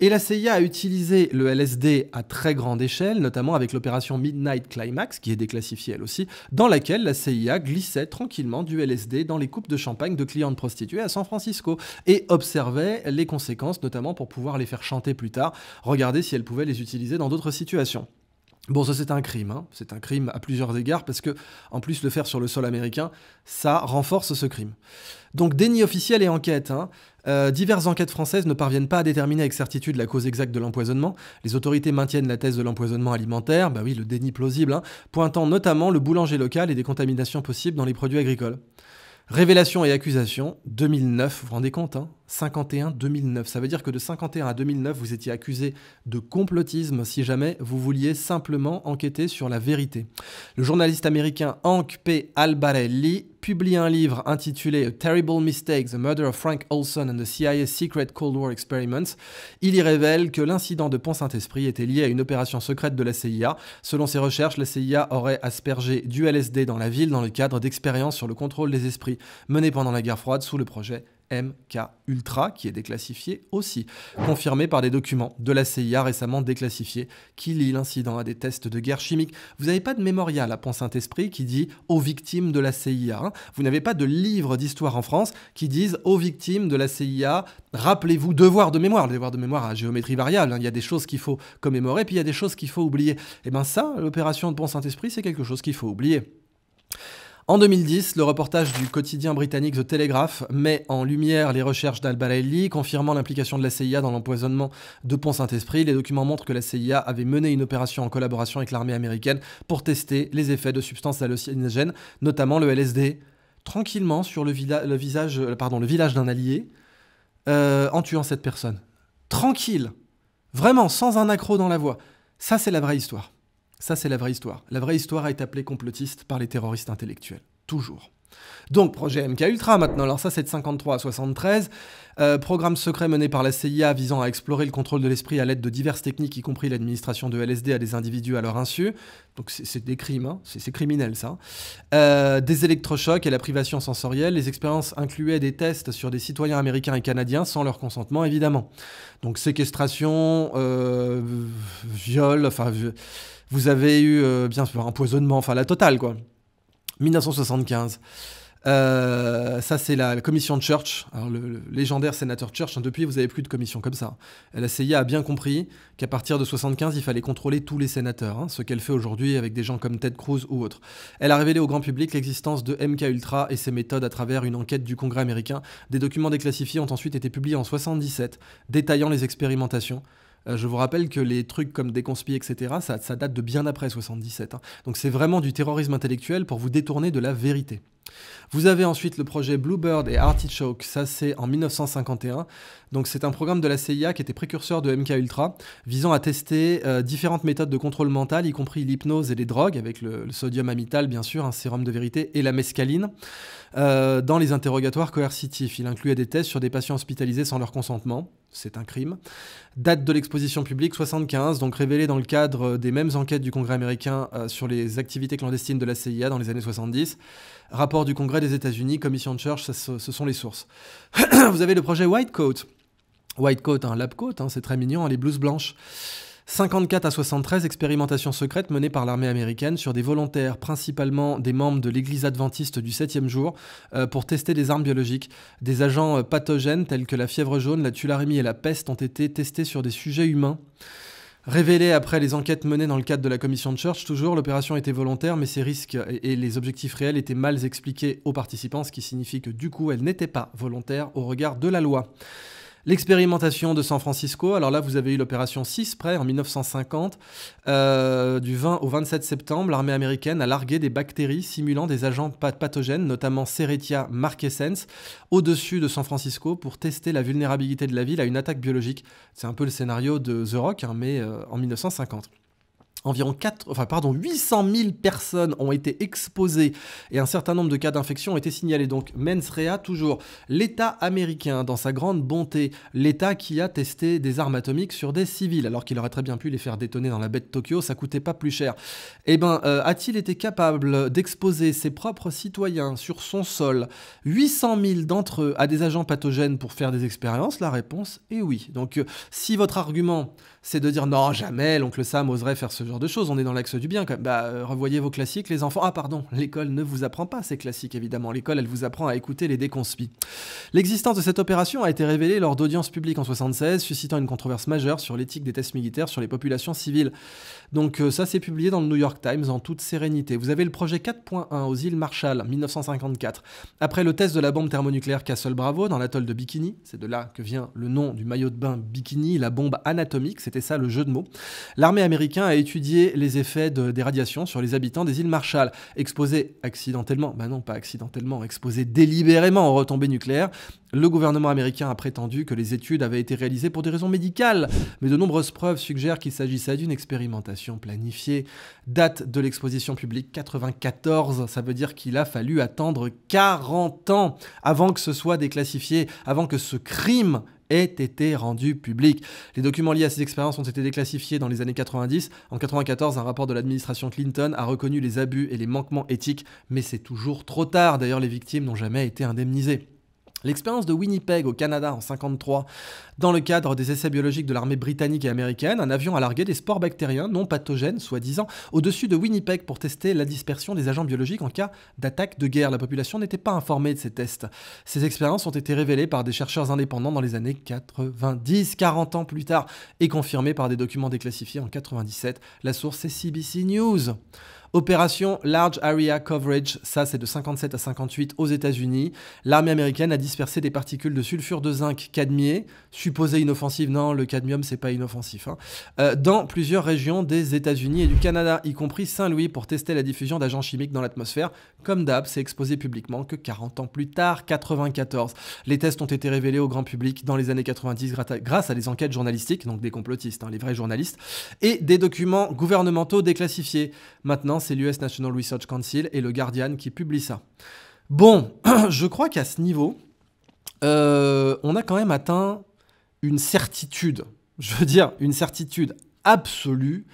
Et la CIA a utilisé le LSD à très grande échelle, notamment avec l'opération Midnight Climax, qui est déclassifiée elle aussi, dans laquelle la CIA glissait tranquillement du LSD dans les coupes de champagne de clientes prostituées à San Francisco et observait les conséquences, notamment pour pouvoir les faire chanter plus tard, regarder si elle pouvait les utiliser dans d'autres situations. Bon, ça c'est un crime, hein. C'est un crime à plusieurs égards parce que, en plus, le faire sur le sol américain, ça renforce ce crime. Donc déni officiel et enquête. Hein. Diverses enquêtes françaises ne parviennent pas à déterminer avec certitude la cause exacte de l'empoisonnement. Les autorités maintiennent la thèse de l'empoisonnement alimentaire, bah oui, le déni plausible, hein, pointant notamment le boulanger local et des contaminations possibles dans les produits agricoles. Révélation et accusation, 2009, vous vous rendez compte, hein, 51-2009. Ça veut dire que de 51 à 2009, vous étiez accusé de complotisme si jamais vous vouliez simplement enquêter sur la vérité. Le journaliste américain Hank P. Albarelli publie un livre intitulé A Terrible Mistake, The Murder of Frank Olson and the CIA's Secret Cold War Experiments. Il y révèle que l'incident de Pont-Saint-Esprit était lié à une opération secrète de la CIA. Selon ses recherches, la CIA aurait aspergé du LSD dans la ville dans le cadre d'expériences sur le contrôle des esprits menées pendant la guerre froide sous le projet MK Ultra, qui est déclassifié aussi, confirmé par des documents de la CIA récemment déclassifiés, qui lient l'incident à des tests de guerre chimique. Vous n'avez pas de mémorial à Pont-Saint-Esprit qui dit « aux victimes de la CIA hein. ». Vous n'avez pas de livre d'histoire en France qui disent « aux victimes de la CIA, rappelez-vous, devoir de mémoire ». Le devoir de mémoire à géométrie variable, hein. Il y a des choses qu'il faut commémorer, puis il y a des choses qu'il faut oublier. Et bien ça, l'opération de Pont-Saint-Esprit, c'est quelque chose qu'il faut oublier. En 2010, le reportage du quotidien britannique The Telegraph met en lumière les recherches d'Albarelli, confirmant l'implication de la CIA dans l'empoisonnement de Pont-Saint-Esprit. Les documents montrent que la CIA avait mené une opération en collaboration avec l'armée américaine pour tester les effets de substances hallucinogènes, notamment le LSD, tranquillement sur le village d'un allié, en tuant 7 personnes. Tranquille, vraiment, sans un accroc dans la voix. Ça, c'est la vraie histoire. Ça, c'est la vraie histoire. La vraie histoire est appelée complotiste par les terroristes intellectuels. Toujours. Donc, projet MK Ultra maintenant. Alors ça, c'est de 53 à 73. Programme secret mené par la CIA visant à explorer le contrôle de l'esprit à l'aide de diverses techniques, y compris l'administration de LSD à des individus à leur insu. Donc c'est des crimes, hein. C'est criminel ça. Des électrochocs et la privation sensorielle. Les expériences incluaient des tests sur des citoyens américains et canadiens sans leur consentement, évidemment. Donc séquestration, viol, enfin... Vous avez eu, bien sûr, empoisonnement, enfin la totale, quoi. 1975. Ça, c'est la commission de Church. Alors, le légendaire sénateur Church, hein, depuis, vous n'avez plus de commission comme ça. La CIA a bien compris qu'à partir de 75, il fallait contrôler tous les sénateurs, hein, ce qu'elle fait aujourd'hui avec des gens comme Ted Cruz ou autres. Elle a révélé au grand public l'existence de MKUltra et ses méthodes à travers une enquête du Congrès américain. Des documents déclassifiés ont ensuite été publiés en 77, détaillant les expérimentations. Je vous rappelle que les trucs comme des conspis, etc., ça date de bien après 77. Hein. Donc c'est vraiment du terrorisme intellectuel pour vous détourner de la vérité. Vous avez ensuite le projet Bluebird et Artichoke, ça c'est en 1951. Donc c'est un programme de la CIA qui était précurseur de MKUltra, visant à tester différentes méthodes de contrôle mental, y compris l'hypnose et les drogues, avec le sodium amytal bien sûr, un sérum de vérité, et la mescaline, dans les interrogatoires coercitifs. Il incluait des tests sur des patients hospitalisés sans leur consentement. C'est un crime. Date de l'exposition publique 75, donc révélée dans le cadre des mêmes enquêtes du Congrès américain sur les activités clandestines de la CIA dans les années 70. Rapport du Congrès des États-Unis, commission de Church, ce sont les sources. Vous avez le projet White Coat. White Coat, un lab coat, hein, c'est très mignon, hein, les blouses blanches. 54 à 73, expérimentation secrète menée par l'armée américaine sur des volontaires, principalement des membres de l'église adventiste du 7e jour, pour tester des armes biologiques. Des agents pathogènes tels que la fièvre jaune, la tularemie et la peste ont été testés sur des sujets humains. Révélé après les enquêtes menées dans le cadre de la commission de Church, toujours, l'opération était volontaire, mais ses risques et les objectifs réels étaient mal expliqués aux participants, ce qui signifie que du coup, elle n'était pas volontaire au regard de la loi. L'expérimentation de San Francisco, alors là vous avez eu l'opération 6 près en 1950, du 20 au 27 septembre, l'armée américaine a largué des bactéries simulant des agents pathogènes, notamment Serratia marquescens, au-dessus de San Francisco pour tester la vulnérabilité de la ville à une attaque biologique. C'est un peu le scénario de The Rock, hein, mais en 1950. Environ 800 000 personnes ont été exposées et un certain nombre de cas d'infection ont été signalés. Donc mens rea toujours. L'État américain, dans sa grande bonté, l'État qui a testé des armes atomiques sur des civils, alors qu'il aurait très bien pu les faire détonner dans la baie de Tokyo, ça coûtait pas plus cher. Eh ben, a-t-il été capable d'exposer ses propres citoyens sur son sol, 800 000 d'entre eux, à des agents pathogènes pour faire des expériences? La réponse est oui. Donc si votre argument c'est de dire non, jamais l'oncle Sam oserait faire ce genre de choses, on est dans l'axe du bien quand même. Bah, revoyez vos classiques, les enfants. Ah pardon, l'école ne vous apprend pas ces classiques évidemment, l'école elle vous apprend à écouter les déconspis. L'existence de cette opération a été révélée lors d'audiences publiques en 1976, suscitant une controverse majeure sur l'éthique des tests militaires sur les populations civiles. Donc ça c'est publié dans le New York Times en toute sérénité. Vous avez le projet 4.1 aux îles Marshall, 1954. Après le test de la bombe thermonucléaire Castle Bravo dans l'atoll de Bikini, c'est de là que vient le nom du maillot de bain Bikini, la bombe anatomique, c'était ça le jeu de mots. L'armée américaine a étudié les effets des radiations sur les habitants des îles Marshall, exposés accidentellement, bah non pas accidentellement, exposés délibérément aux retombées nucléaires. Le gouvernement américain a prétendu que les études avaient été réalisées pour des raisons médicales, mais de nombreuses preuves suggèrent qu'il s'agissait d'une expérimentation planifiée. Date de l'exposition publique 94, ça veut dire qu'il a fallu attendre 40 ans avant que ce soit déclassifié, avant que ce crime ait été rendu public. Les documents liés à ces expériences ont été déclassifiés dans les années 90. En 94, un rapport de l'administration Clinton a reconnu les abus et les manquements éthiques, mais c'est toujours trop tard. D'ailleurs, les victimes n'ont jamais été indemnisées. L'expérience de Winnipeg au Canada en 1953, dans le cadre des essais biologiques de l'armée britannique et américaine, un avion a largué des spores bactériens non pathogènes, soi-disant, au-dessus de Winnipeg pour tester la dispersion des agents biologiques en cas d'attaque de guerre. La population n'était pas informée de ces tests. Ces expériences ont été révélées par des chercheurs indépendants dans les années 90, 40 ans plus tard, et confirmées par des documents déclassifiés en 97. La source est CBC News. Opération Large Area Coverage, ça c'est de 57 à 58 aux États-Unis. L'armée américaine a dispersé des particules de sulfure de zinc cadmié, supposées inoffensives, non, le cadmium c'est pas inoffensif, hein, dans plusieurs régions des États-Unis et du Canada, y compris Saint-Louis, pour tester la diffusion d'agents chimiques dans l'atmosphère. Comme d'hab, c'est exposé publiquement que 40 ans plus tard, 94. Les tests ont été révélés au grand public dans les années 90 grâce à des enquêtes journalistiques, donc des complotistes, hein, les vrais journalistes, et des documents gouvernementaux déclassifiés. Maintenant, c'est l'US National Research Council et le Guardian qui publient ça. Bon, je crois qu'à ce niveau, on a quand même atteint une certitude, je veux dire une certitude absolue,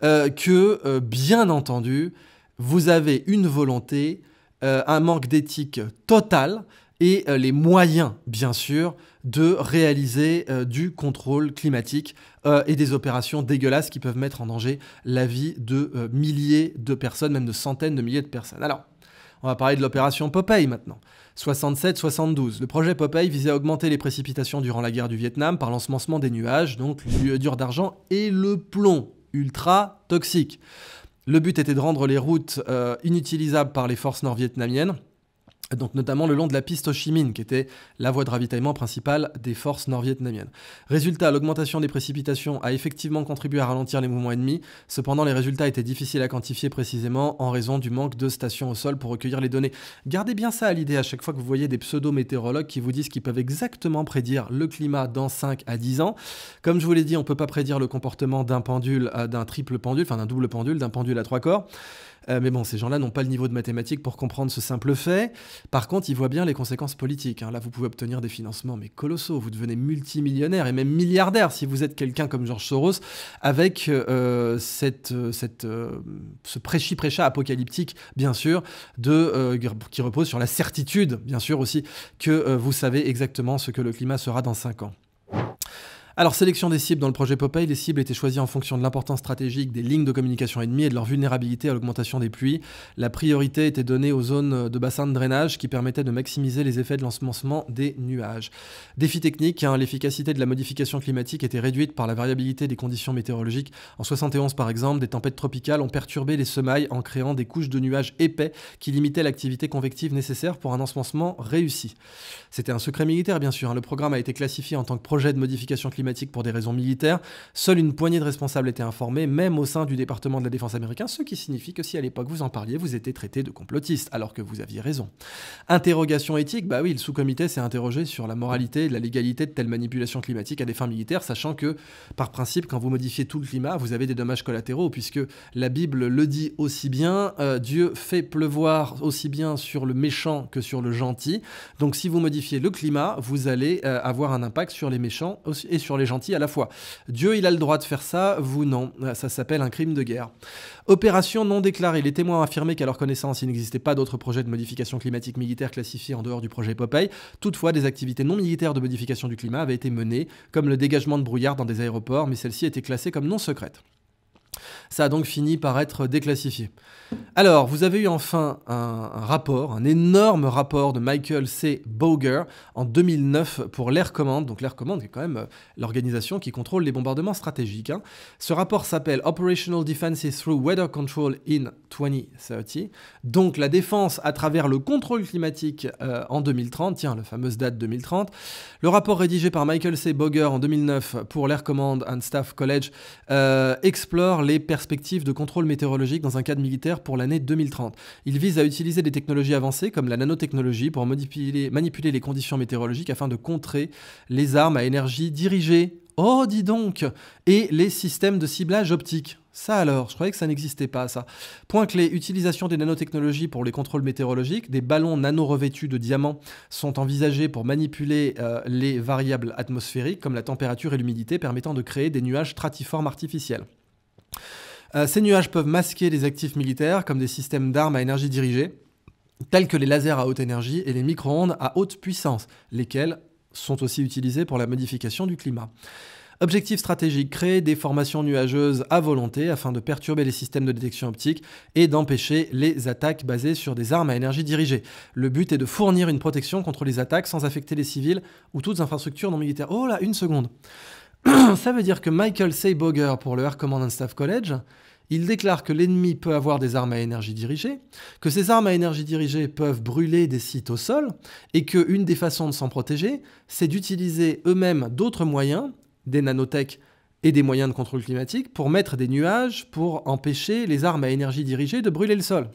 que, bien entendu, vous avez une volonté, un manque d'éthique total, et les moyens, bien sûr, de réaliser du contrôle climatique et des opérations dégueulasses qui peuvent mettre en danger la vie de milliers de personnes, même de centaines de milliers de personnes. Alors, on va parler de l'opération Popeye maintenant. 67-72. Le projet Popeye visait à augmenter les précipitations durant la guerre du Vietnam par l'ensemencement des nuages, donc l'iodure d'argent et le plomb, ultra toxique. Le but était de rendre les routes inutilisables par les forces nord-vietnamiennes, donc notamment le long de la piste Ho Chi Minh, qui était la voie de ravitaillement principale des forces nord-vietnamiennes. Résultat, l'augmentation des précipitations a effectivement contribué à ralentir les mouvements ennemis. Cependant, les résultats étaient difficiles à quantifier précisément en raison du manque de stations au sol pour recueillir les données. Gardez bien ça à l'idée à chaque fois que vous voyez des pseudo-météorologues qui vous disent qu'ils peuvent exactement prédire le climat dans 5 à 10 ans. Comme je vous l'ai dit, on ne peut pas prédire le comportement d'un pendule, d'un triple pendule, enfin d'un double pendule, d'un pendule à 3 corps. Mais bon, ces gens-là n'ont pas le niveau de mathématiques pour comprendre ce simple fait. Par contre, ils voient bien les conséquences politiques. Hein. Là, vous pouvez obtenir des financements mais colossaux. Vous devenez multimillionnaire et même milliardaire si vous êtes quelqu'un comme George Soros avec ce prêchi-prêcha apocalyptique, bien sûr, qui repose sur la certitude, bien sûr aussi, que vous savez exactement ce que le climat sera dans 5 ans. Alors, sélection des cibles dans le projet Popeye, les cibles étaient choisies en fonction de l'importance stratégique des lignes de communication ennemies et de leur vulnérabilité à l'augmentation des pluies. La priorité était donnée aux zones de bassin de drainage qui permettaient de maximiser les effets de l'ensemencement des nuages. Défi technique, hein, l'efficacité de la modification climatique était réduite par la variabilité des conditions météorologiques. En 71 par exemple, des tempêtes tropicales ont perturbé les semailles en créant des couches de nuages épais qui limitaient l'activité convective nécessaire pour un ensemencement réussi. C'était un secret militaire bien sûr, hein. Le programme a été classifié en tant que projet de modification climatique pour des raisons militaires. Seule une poignée de responsables étaient informés, même au sein du département de la défense américain, ce qui signifie que si à l'époque vous en parliez, vous étiez traité de complotiste, alors que vous aviez raison. Interrogation éthique, bah oui, le sous-comité s'est interrogé sur la moralité et la légalité de telle manipulation climatique à des fins militaires, sachant que, par principe, quand vous modifiez tout le climat, vous avez des dommages collatéraux, puisque la Bible le dit aussi bien, Dieu fait pleuvoir aussi bien sur le méchant que sur le gentil. Donc si vous modifiez le climat, vous allez avoir un impact sur les méchants et sur les gentils à la fois. Dieu, il a le droit de faire ça, vous non. Ça s'appelle un crime de guerre. Opération non déclarée. Les témoins ont affirmé qu'à leur connaissance, il n'existait pas d'autres projets de modification climatique militaire classifiés en dehors du projet Popeye. Toutefois, des activités non militaires de modification du climat avaient été menées, comme le dégagement de brouillard dans des aéroports, mais celles-ci étaient classées comme non secrètes. Ça a donc fini par être déclassifié. Alors, vous avez eu enfin un rapport, un énorme rapport de Michael C. Boger en 2009 pour l'Air Command. Donc l'Air Command est quand même l'organisation qui contrôle les bombardements stratégiques. Hein. Ce rapport s'appelle Operational Defenses Through Weather Control in 2030. Donc la défense à travers le contrôle climatique en 2030. Tiens, la fameuse date 2030. Le rapport rédigé par Michael C. Boger en 2009 pour l'Air Command and Staff College explore les perspectives de contrôle météorologique dans un cadre militaire pour l'année 2030. Il vise à utiliser des technologies avancées comme la nanotechnologie pour manipuler les conditions météorologiques afin de contrer les armes à énergie dirigée. Oh, dis donc! Et les systèmes de ciblage optique. Ça alors, je croyais que ça n'existait pas, ça. Point clé, utilisation des nanotechnologies pour les contrôles météorologiques. Des ballons nano-revêtus de diamants sont envisagés pour manipuler les variables atmosphériques comme la température et l'humidité, permettant de créer des nuages stratiformes artificiels. Ces nuages peuvent masquer les actifs militaires comme des systèmes d'armes à énergie dirigée, tels que les lasers à haute énergie et les micro-ondes à haute puissance, lesquels sont aussi utilisés pour la modification du climat. Objectif stratégique, créer des formations nuageuses à volonté afin de perturber les systèmes de détection optique et d'empêcher les attaques basées sur des armes à énergie dirigée. Le but est de fournir une protection contre les attaques sans affecter les civils ou toutes infrastructures non militaires. Oh là, une seconde. Ça veut dire que Michael C. Boger pour le Air Command and Staff College, il déclare que l'ennemi peut avoir des armes à énergie dirigée, que ces armes à énergie dirigée peuvent brûler des sites au sol, et qu'une des façons de s'en protéger, c'est d'utiliser eux-mêmes d'autres moyens, des nanotech et des moyens de contrôle climatique, pour mettre des nuages pour empêcher les armes à énergie dirigée de brûler le sol.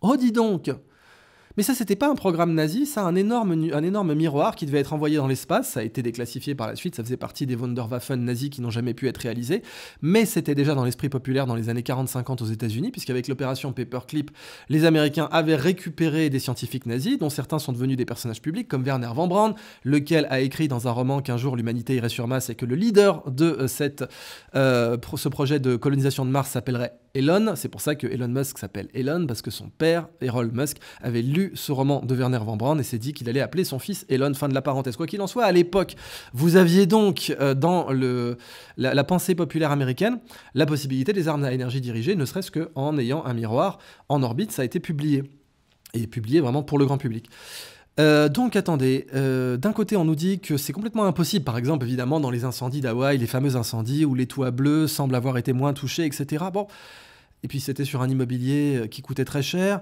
Oh, dis donc! Mais ça, c'était pas un programme nazi, ça, un énorme miroir qui devait être envoyé dans l'espace. Ça a été déclassifié par la suite, ça faisait partie des Wunderwaffen nazis qui n'ont jamais pu être réalisés. Mais c'était déjà dans l'esprit populaire dans les années 40-50 aux États-Unis, puisqu'avec l'opération Paperclip, les Américains avaient récupéré des scientifiques nazis, dont certains sont devenus des personnages publics, comme Werner von Braun, lequel a écrit dans un roman qu'un jour l'humanité irait sur Mars et que le leader de ce projet de colonisation de Mars s'appellerait Elon. C'est pour ça que Elon Musk s'appelle Elon, parce que son père, Elon Musk, avait lu lu ce roman de Wernher von Braun et s'est dit qu'il allait appeler son fils Elon, fin de la parenthèse. Quoi qu'il en soit, à l'époque, vous aviez donc dans la pensée populaire américaine la possibilité des armes à énergie dirigée, ne serait-ce qu'en ayant un miroir en orbite. Ça a été publié, et publié vraiment pour le grand public. Donc attendez, d'un côté on nous dit que c'est complètement impossible, par exemple évidemment dans les incendies d'Hawaï, les fameux incendies où les toits bleus semblent avoir été moins touchés, etc. Bon, et puis c'était sur un immobilier qui coûtait très cher,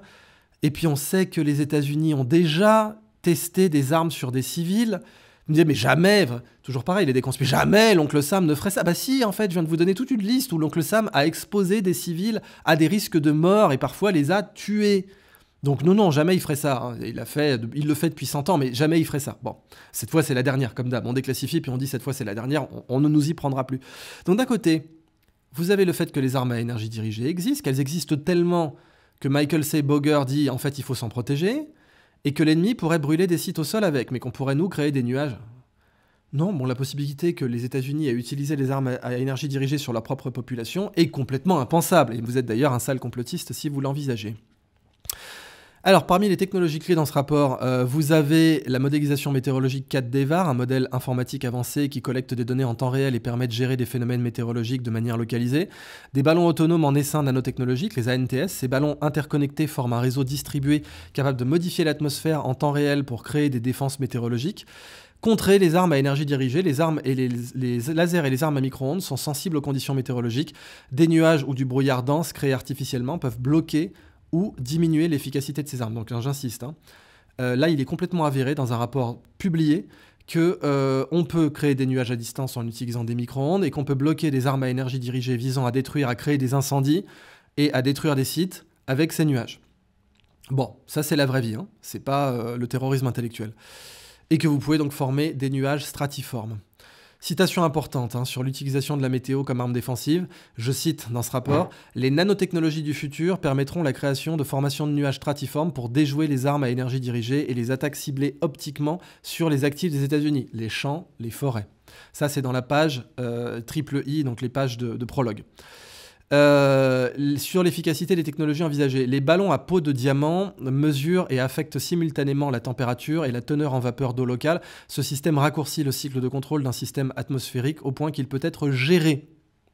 et puis on sait que les États-Unis ont déjà testé des armes sur des civils. Vous me dites, mais jamais, toujours pareil, les déconspirés, jamais l'oncle Sam ne ferait ça. Bah si, en fait, je viens de vous donner toute une liste où l'oncle Sam a exposé des civils à des risques de mort et parfois les a tués. Donc non, jamais il ferait ça. Hein. Il le fait depuis 100 ans, mais jamais il ferait ça. Bon, cette fois c'est la dernière, comme d'hab. On déclassifie, puis on dit cette fois c'est la dernière, on ne nous y prendra plus. Donc d'un côté, vous avez le fait que les armes à énergie dirigée existent, qu'elles existent tellement que Michael C. Boger dit en fait il faut s'en protéger, et que l'ennemi pourrait brûler des sites au sol avec, mais qu'on pourrait nous créer des nuages. Non, bon, la possibilité que les États-Unis aient utilisé les armes à énergie dirigée sur leur propre population est complètement impensable, et vous êtes d'ailleurs un sale complotiste si vous l'envisagez. Alors, parmi les technologies clés dans ce rapport, vous avez la modélisation météorologique 4D VAR, un modèle informatique avancé qui collecte des données en temps réel et permet de gérer des phénomènes météorologiques de manière localisée. Des ballons autonomes en essaim nanotechnologiques, les ANTS. Ces ballons interconnectés forment un réseau distribué capable de modifier l'atmosphère en temps réel pour créer des défenses météorologiques. Contrer les armes à énergie dirigée, les armes et les lasers et les armes à micro-ondes sont sensibles aux conditions météorologiques. Des nuages ou du brouillard dense créés artificiellement peuvent bloquer ou diminuer l'efficacité de ces armes. Donc j'insiste, hein. Là il est complètement avéré dans un rapport publié qu'on peut créer des nuages à distance en utilisant des micro-ondes et qu'on peut bloquer des armes à énergie dirigée visant à détruire, à créer des incendies et à détruire des sites avec ces nuages. Bon, ça c'est la vraie vie, hein. C'est pas le terrorisme intellectuel. Et que vous pouvez donc former des nuages stratiformes. Citation importante sur l'utilisation de la météo comme arme défensive. Je cite dans ce rapport, « Les nanotechnologies du futur permettront la création de formations de nuages stratiformes pour déjouer les armes à énergie dirigée et les attaques ciblées optiquement sur les actifs des États-Unis, les champs, les forêts. » Ça, c'est dans la page triple I, donc les pages de prologue. Sur l'efficacité des technologies envisagées, les ballons à peau de diamant mesurent et affectent simultanément la température et la teneur en vapeur d'eau locale. Ce système raccourcit le cycle de contrôle d'un système atmosphérique au point qu'il peut être géré.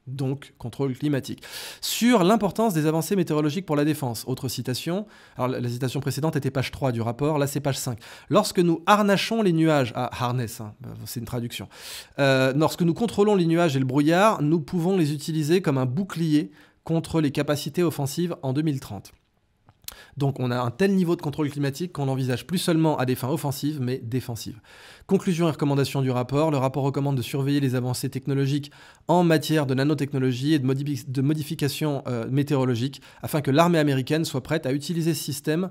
Donc, contrôle climatique. Sur l'importance des avancées météorologiques pour la défense. Autre citation. Alors, la citation précédente était page 3 du rapport. Là, c'est page 5. Lorsque nous harnachons les nuages... Ah, harness, c'est une traduction. Lorsque nous contrôlons les nuages et le brouillard, nous pouvons les utiliser comme un bouclier contre les capacités offensives en 2030. Donc on a un tel niveau de contrôle climatique qu'on l'envisage plus seulement à des fins offensives, mais défensives. Conclusion et recommandation du rapport. Le rapport recommande de surveiller les avancées technologiques en matière de nanotechnologie et de modification météorologique afin que l'armée américaine soit prête à utiliser ce système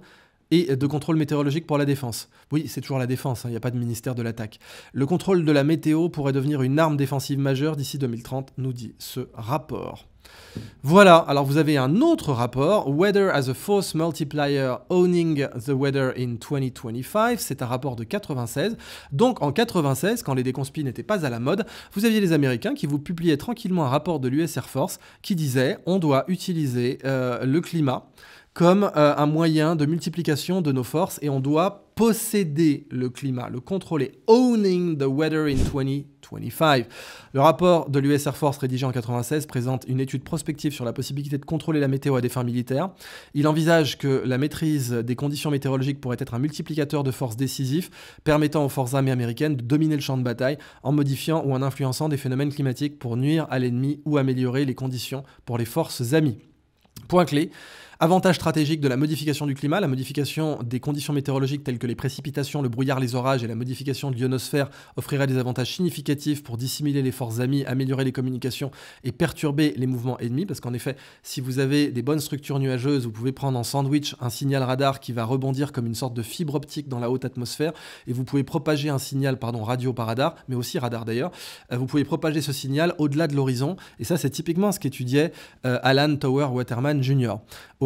et de contrôle météorologique pour la défense. Oui, c'est toujours la défense, il n'y a pas de ministère de l'attaque. Le contrôle de la météo pourrait devenir une arme défensive majeure d'ici 2030, nous dit ce rapport. Voilà, alors vous avez un autre rapport, Weather as a Force Multiplier Owning the Weather in 2025, c'est un rapport de 96. Donc en 96, quand les déconspis n'étaient pas à la mode, vous aviez les Américains qui vous publiaient tranquillement un rapport de l'US Air Force qui disait « On doit utiliser le climat comme un moyen de multiplication de nos forces et on doit posséder le climat, le contrôler. Owning the weather in 2025. Le rapport de l'US Air Force rédigé en 96 présente une étude prospective sur la possibilité de contrôler la météo à des fins militaires. Il envisage que la maîtrise des conditions météorologiques pourrait être un multiplicateur de force décisif permettant aux forces armées américaines de dominer le champ de bataille en modifiant ou en influençant des phénomènes climatiques pour nuire à l'ennemi ou améliorer les conditions pour les forces amies. Point clé. Avantage stratégique de la modification du climat, la modification des conditions météorologiques telles que les précipitations, le brouillard, les orages et la modification de l'ionosphère offrirait des avantages significatifs pour dissimuler les forces amies, améliorer les communications et perturber les mouvements ennemis. Parce qu'en effet, si vous avez des bonnes structures nuageuses, vous pouvez prendre en sandwich un signal radar qui va rebondir comme une sorte de fibre optique dans la haute atmosphère et vous pouvez propager un signal radio par radar, mais aussi radar d'ailleurs. Vous pouvez propager ce signal au-delà de l'horizon et ça c'est typiquement ce qu'étudiait Alan Tower Waterman Jr.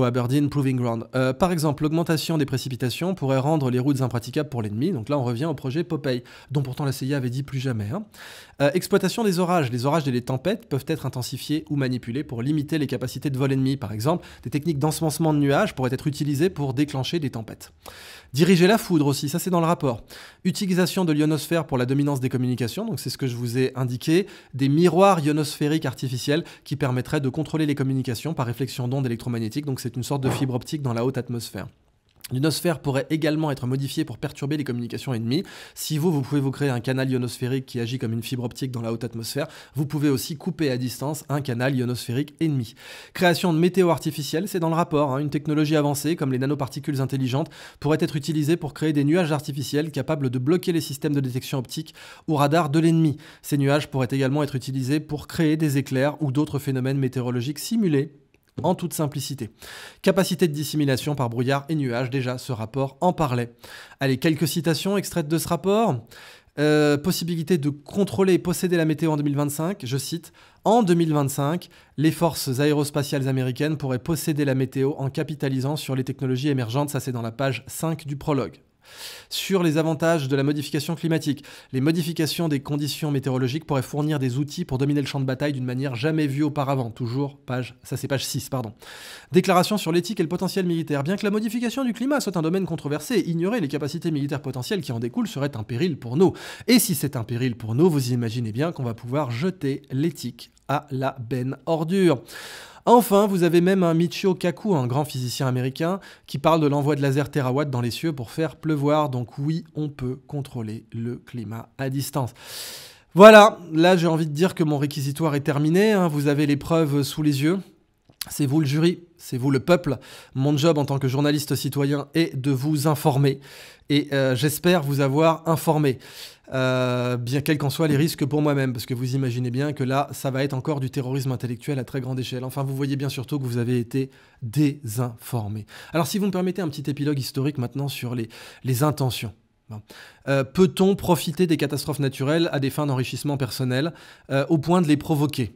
ou Aberdeen Proving Ground. Par exemple, l'augmentation des précipitations pourrait rendre les routes impraticables pour l'ennemi. Donc là, on revient au projet Popeye, dont pourtant la CIA avait dit plus jamais. Exploitation des orages. Les orages et les tempêtes peuvent être intensifiés ou manipulés pour limiter les capacités de vol ennemi. Par exemple, des techniques d'ensemencement de nuages pourraient être utilisées pour déclencher des tempêtes. Diriger la foudre aussi, ça c'est dans le rapport. Utilisation de l'ionosphère pour la dominance des communications, donc c'est ce que je vous ai indiqué. Des miroirs ionosphériques artificiels qui permettraient de contrôler les communications par réflexion d'ondes électromagnétiques, donc c'est une sorte de fibre optique dans la haute atmosphère. L'ionosphère pourrait également être modifiée pour perturber les communications ennemies. Si vous pouvez vous créer un canal ionosphérique qui agit comme une fibre optique dans la haute atmosphère, vous pouvez aussi couper à distance un canal ionosphérique ennemi. Création de météo artificielle, c'est dans le rapport. Une technologie avancée, comme les nanoparticules intelligentes, pourrait être utilisée pour créer des nuages artificiels capables de bloquer les systèmes de détection optique ou radar de l'ennemi. Ces nuages pourraient également être utilisés pour créer des éclairs ou d'autres phénomènes météorologiques simulés. En toute simplicité. Capacité de dissimulation par brouillard et nuages, déjà ce rapport en parlait. Allez, quelques citations extraites de ce rapport. Possibilité de contrôler et posséder la météo en 2025, je cite, « En 2025, les forces aérospatiales américaines pourraient posséder la météo en capitalisant sur les technologies émergentes », ça c'est dans la page 5 du prologue. Sur les avantages de la modification climatique. Les modifications des conditions météorologiques pourraient fournir des outils pour dominer le champ de bataille d'une manière jamais vue auparavant. Toujours page 6, pardon. Déclaration sur l'éthique et le potentiel militaire. Bien que la modification du climat soit un domaine controversé, ignorer les capacités militaires potentielles qui en découlent serait un péril pour nous. Et si c'est un péril pour nous, vous imaginez bien qu'on va pouvoir jeter l'éthique à la benne ordure. Enfin, vous avez même un Michio Kaku, un grand physicien américain, qui parle de l'envoi de lasers térawatts dans les cieux pour faire pleuvoir. Donc oui, on peut contrôler le climat à distance. Voilà, là j'ai envie de dire que mon réquisitoire est terminé. Vous avez les preuves sous les yeux. C'est vous le jury, c'est vous le peuple. Mon job en tant que journaliste citoyen est de vous informer. Et j'espère vous avoir informé. Bien quels qu'en soient les risques pour moi-même, parce que vous imaginez bien que là, ça va être encore du terrorisme intellectuel à très grande échelle. Enfin, vous voyez bien surtout que vous avez été désinformé. Alors, si vous me permettez un petit épilogue historique maintenant sur les intentions. Peut-on profiter des catastrophes naturelles à des fins d'enrichissement personnel au point de les provoquer ?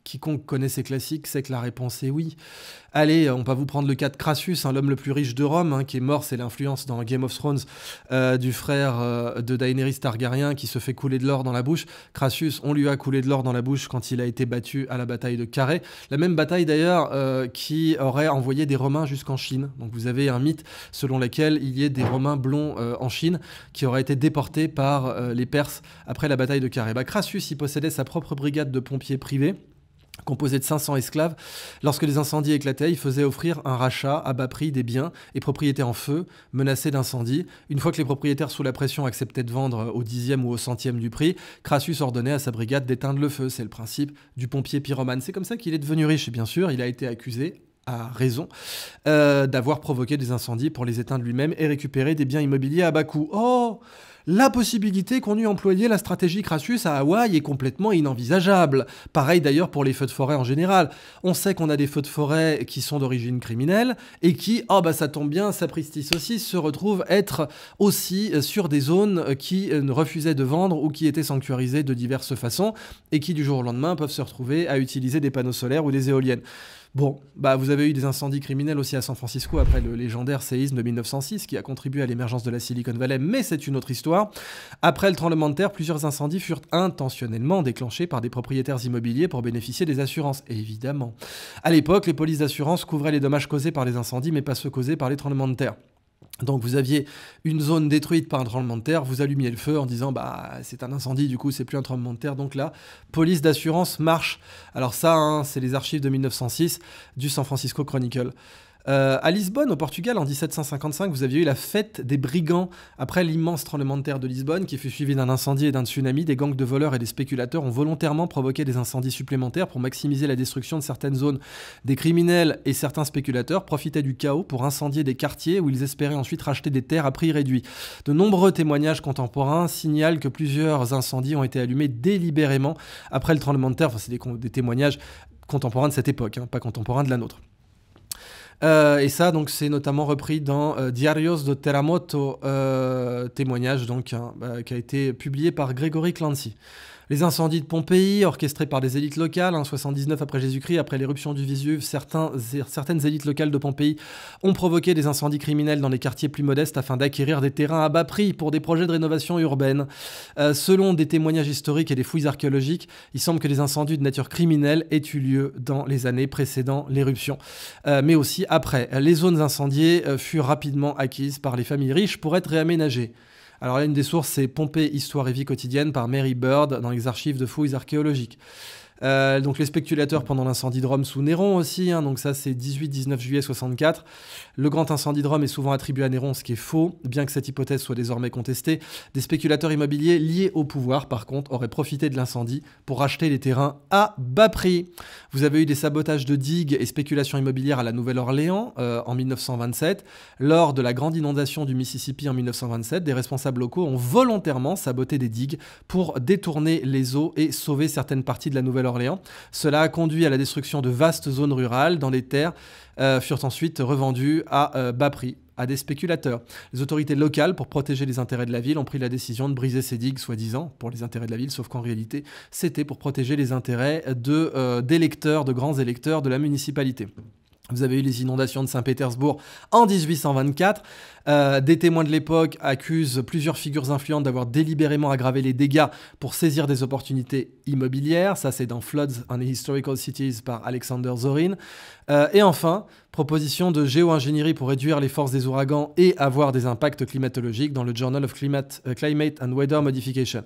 Quiconque connaît ces classiques sait que la réponse est oui. Allez, on va vous prendre le cas de Crassus, l'homme le plus riche de Rome, qui est mort, c'est l'influence dans Game of Thrones du frère de Daenerys Targaryen qui se fait couler de l'or dans la bouche. Crassus, on lui a coulé de l'or dans la bouche quand il a été battu à la bataille de Carrhae. La même bataille d'ailleurs qui aurait envoyé des Romains jusqu'en Chine. Donc vous avez un mythe selon lequel il y ait des Romains blonds en Chine qui auraient été déportés par les Perses après la bataille de Carrhae. Crassus, il possédait sa propre brigade de pompiers privés, composé de 500 esclaves. Lorsque les incendies éclataient, il faisait offrir un rachat à bas prix des biens et propriétés en feu, menacés d'incendie. Une fois que les propriétaires sous la pression acceptaient de vendre au 10e ou au 100e du prix, Crassus ordonnait à sa brigade d'éteindre le feu. C'est le principe du pompier pyromane. C'est comme ça qu'il est devenu riche. Et bien sûr, il a été accusé, à raison, d'avoir provoqué des incendies pour les éteindre lui-même et récupérer des biens immobiliers à bas coût. Oh, la possibilité qu'on eût employé la stratégie Crassus à Hawaï est complètement inenvisageable. Pareil d'ailleurs pour les feux de forêt en général. On sait qu'on a des feux de forêt qui sont d'origine criminelle et qui, ça tombe bien, sapristi saucisse, se retrouvent être aussi sur des zones qui refusaient de vendre ou qui étaient sanctuarisées de diverses façons et qui du jour au lendemain peuvent se retrouver à utiliser des panneaux solaires ou des éoliennes. Bon, vous avez eu des incendies criminels aussi à San Francisco après le légendaire séisme de 1906 qui a contribué à l'émergence de la Silicon Valley, mais c'est une autre histoire. Après le tremblement de terre, plusieurs incendies furent intentionnellement déclenchés par des propriétaires immobiliers pour bénéficier des assurances, évidemment. À l'époque, les polices d'assurance couvraient les dommages causés par les incendies, mais pas ceux causés par les tremblements de terre. Donc vous aviez une zone détruite par un tremblement de terre, vous allumiez le feu en disant c'est un incendie, du coup c'est plus un tremblement de terre, donc là, police d'assurance marche. Alors ça, c'est les archives de 1906 du San Francisco Chronicle. À Lisbonne, au Portugal, en 1755, vous aviez eu la fête des brigands. Après l'immense tremblement de terre de Lisbonne, qui fut suivi d'un incendie et d'un tsunami, des gangs de voleurs et des spéculateurs ont volontairement provoqué des incendies supplémentaires pour maximiser la destruction de certaines zones. Des criminels et certains spéculateurs profitaient du chaos pour incendier des quartiers où ils espéraient ensuite racheter des terres à prix réduit. De nombreux témoignages contemporains signalent que plusieurs incendies ont été allumés délibérément après le tremblement de terre. Enfin, c'est des témoignages contemporains de cette époque, pas contemporains de la nôtre. Et ça, donc, c'est notamment repris dans Diarios do Terremoto, témoignage donc, qui a été publié par Gregory Clancy. Les incendies de Pompéi, orchestrés par des élites locales, 79 après Jésus-Christ, après l'éruption du Vésuve, certaines élites locales de Pompéi ont provoqué des incendies criminels dans les quartiers plus modestes afin d'acquérir des terrains à bas prix pour des projets de rénovation urbaine. Selon des témoignages historiques et des fouilles archéologiques, il semble que les incendies de nature criminelle aient eu lieu dans les années précédant l'éruption, mais aussi après. Les zones incendiées furent rapidement acquises par les familles riches pour être réaménagées. Alors là, une des sources, c'est Pompée, Histoire et vie quotidienne par Mary Bird dans les archives de fouilles archéologiques. Donc les spéculateurs pendant l'incendie de Rome sous Néron aussi, donc ça c'est 18-19 juillet 64. Le grand incendie de Rome est souvent attribué à Néron, ce qui est faux, bien que cette hypothèse soit désormais contestée. Des spéculateurs immobiliers liés au pouvoir, par contre, auraient profité de l'incendie pour racheter les terrains à bas prix. Vous avez eu des sabotages de digues et spéculations immobilières à la Nouvelle-Orléans en 1927. Lors de la grande inondation du Mississippi en 1927, des responsables locaux ont volontairement saboté des digues pour détourner les eaux et sauver certaines parties de la Nouvelle-Orléans. Cela a conduit à la destruction de vastes zones rurales dans les terres furent ensuite revendues à bas prix à des spéculateurs. Les autorités locales, pour protéger les intérêts de la ville, ont pris la décision de briser ces digues, soi-disant, pour les intérêts de la ville, sauf qu'en réalité, c'était pour protéger les intérêts d'électeurs, de grands électeurs de la municipalité. Vous avez eu les inondations de Saint-Pétersbourg en 1824. Des témoins de l'époque accusent plusieurs figures influentes d'avoir délibérément aggravé les dégâts pour saisir des opportunités immobilières. Ça, c'est dans Floods and Historical Cities par Alexander Zorin. Et enfin, proposition de géo-ingénierie pour réduire les forces des ouragans et avoir des impacts climatologiques dans le Journal of Climate and Weather Modification.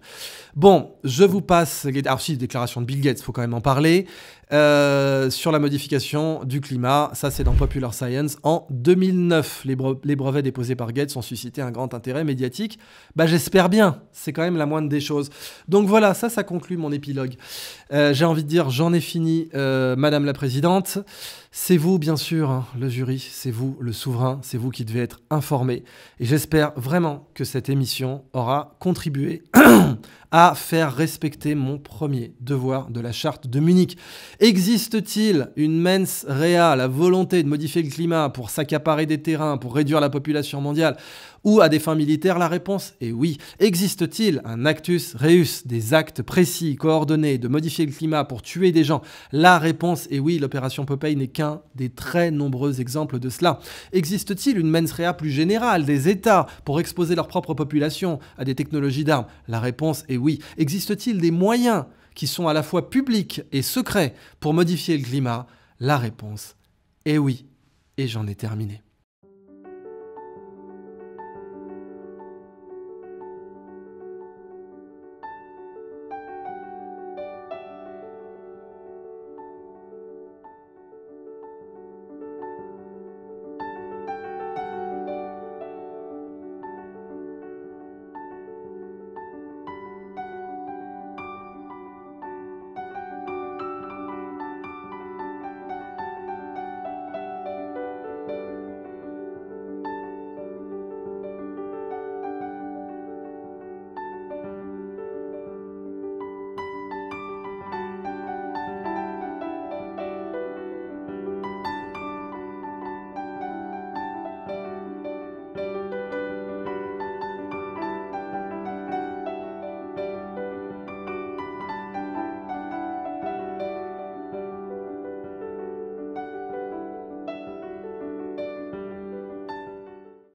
Bon, je vous passe... Alors si, déclaration de Bill Gates, il faut quand même en parler. Sur la modification du climat, ça c'est dans Popular Science en 2009. Les brevets déposés par Gates ont suscité un grand intérêt médiatique. J'espère bien, c'est quand même la moindre des choses. Donc voilà, ça conclut mon épilogue. J'ai envie de dire, j'en ai fini, Madame la Présidente. C'est vous, bien sûr, le jury, c'est vous, le souverain, c'est vous qui devez être informé. Et j'espère vraiment que cette émission aura contribué à faire respecter mon premier devoir de la charte de Munich. Existe-t-il une mens rea, la volonté de modifier le climat pour s'accaparer des terrains, pour réduire la population mondiale, ou à des fins militaires? La réponse est oui. Existe-t-il un actus reus, des actes précis, coordonnés de modifier le climat pour tuer des gens? La réponse est oui. L'opération Popeye n'est qu'un des très nombreux exemples de cela. Existe-t-il une mens rea plus générale des États pour exposer leur propre population à des technologies d'armes? La réponse est oui. Existe-t-il des moyens qui sont à la fois publics et secrets pour modifier le climat? La réponse est oui. Et j'en ai terminé.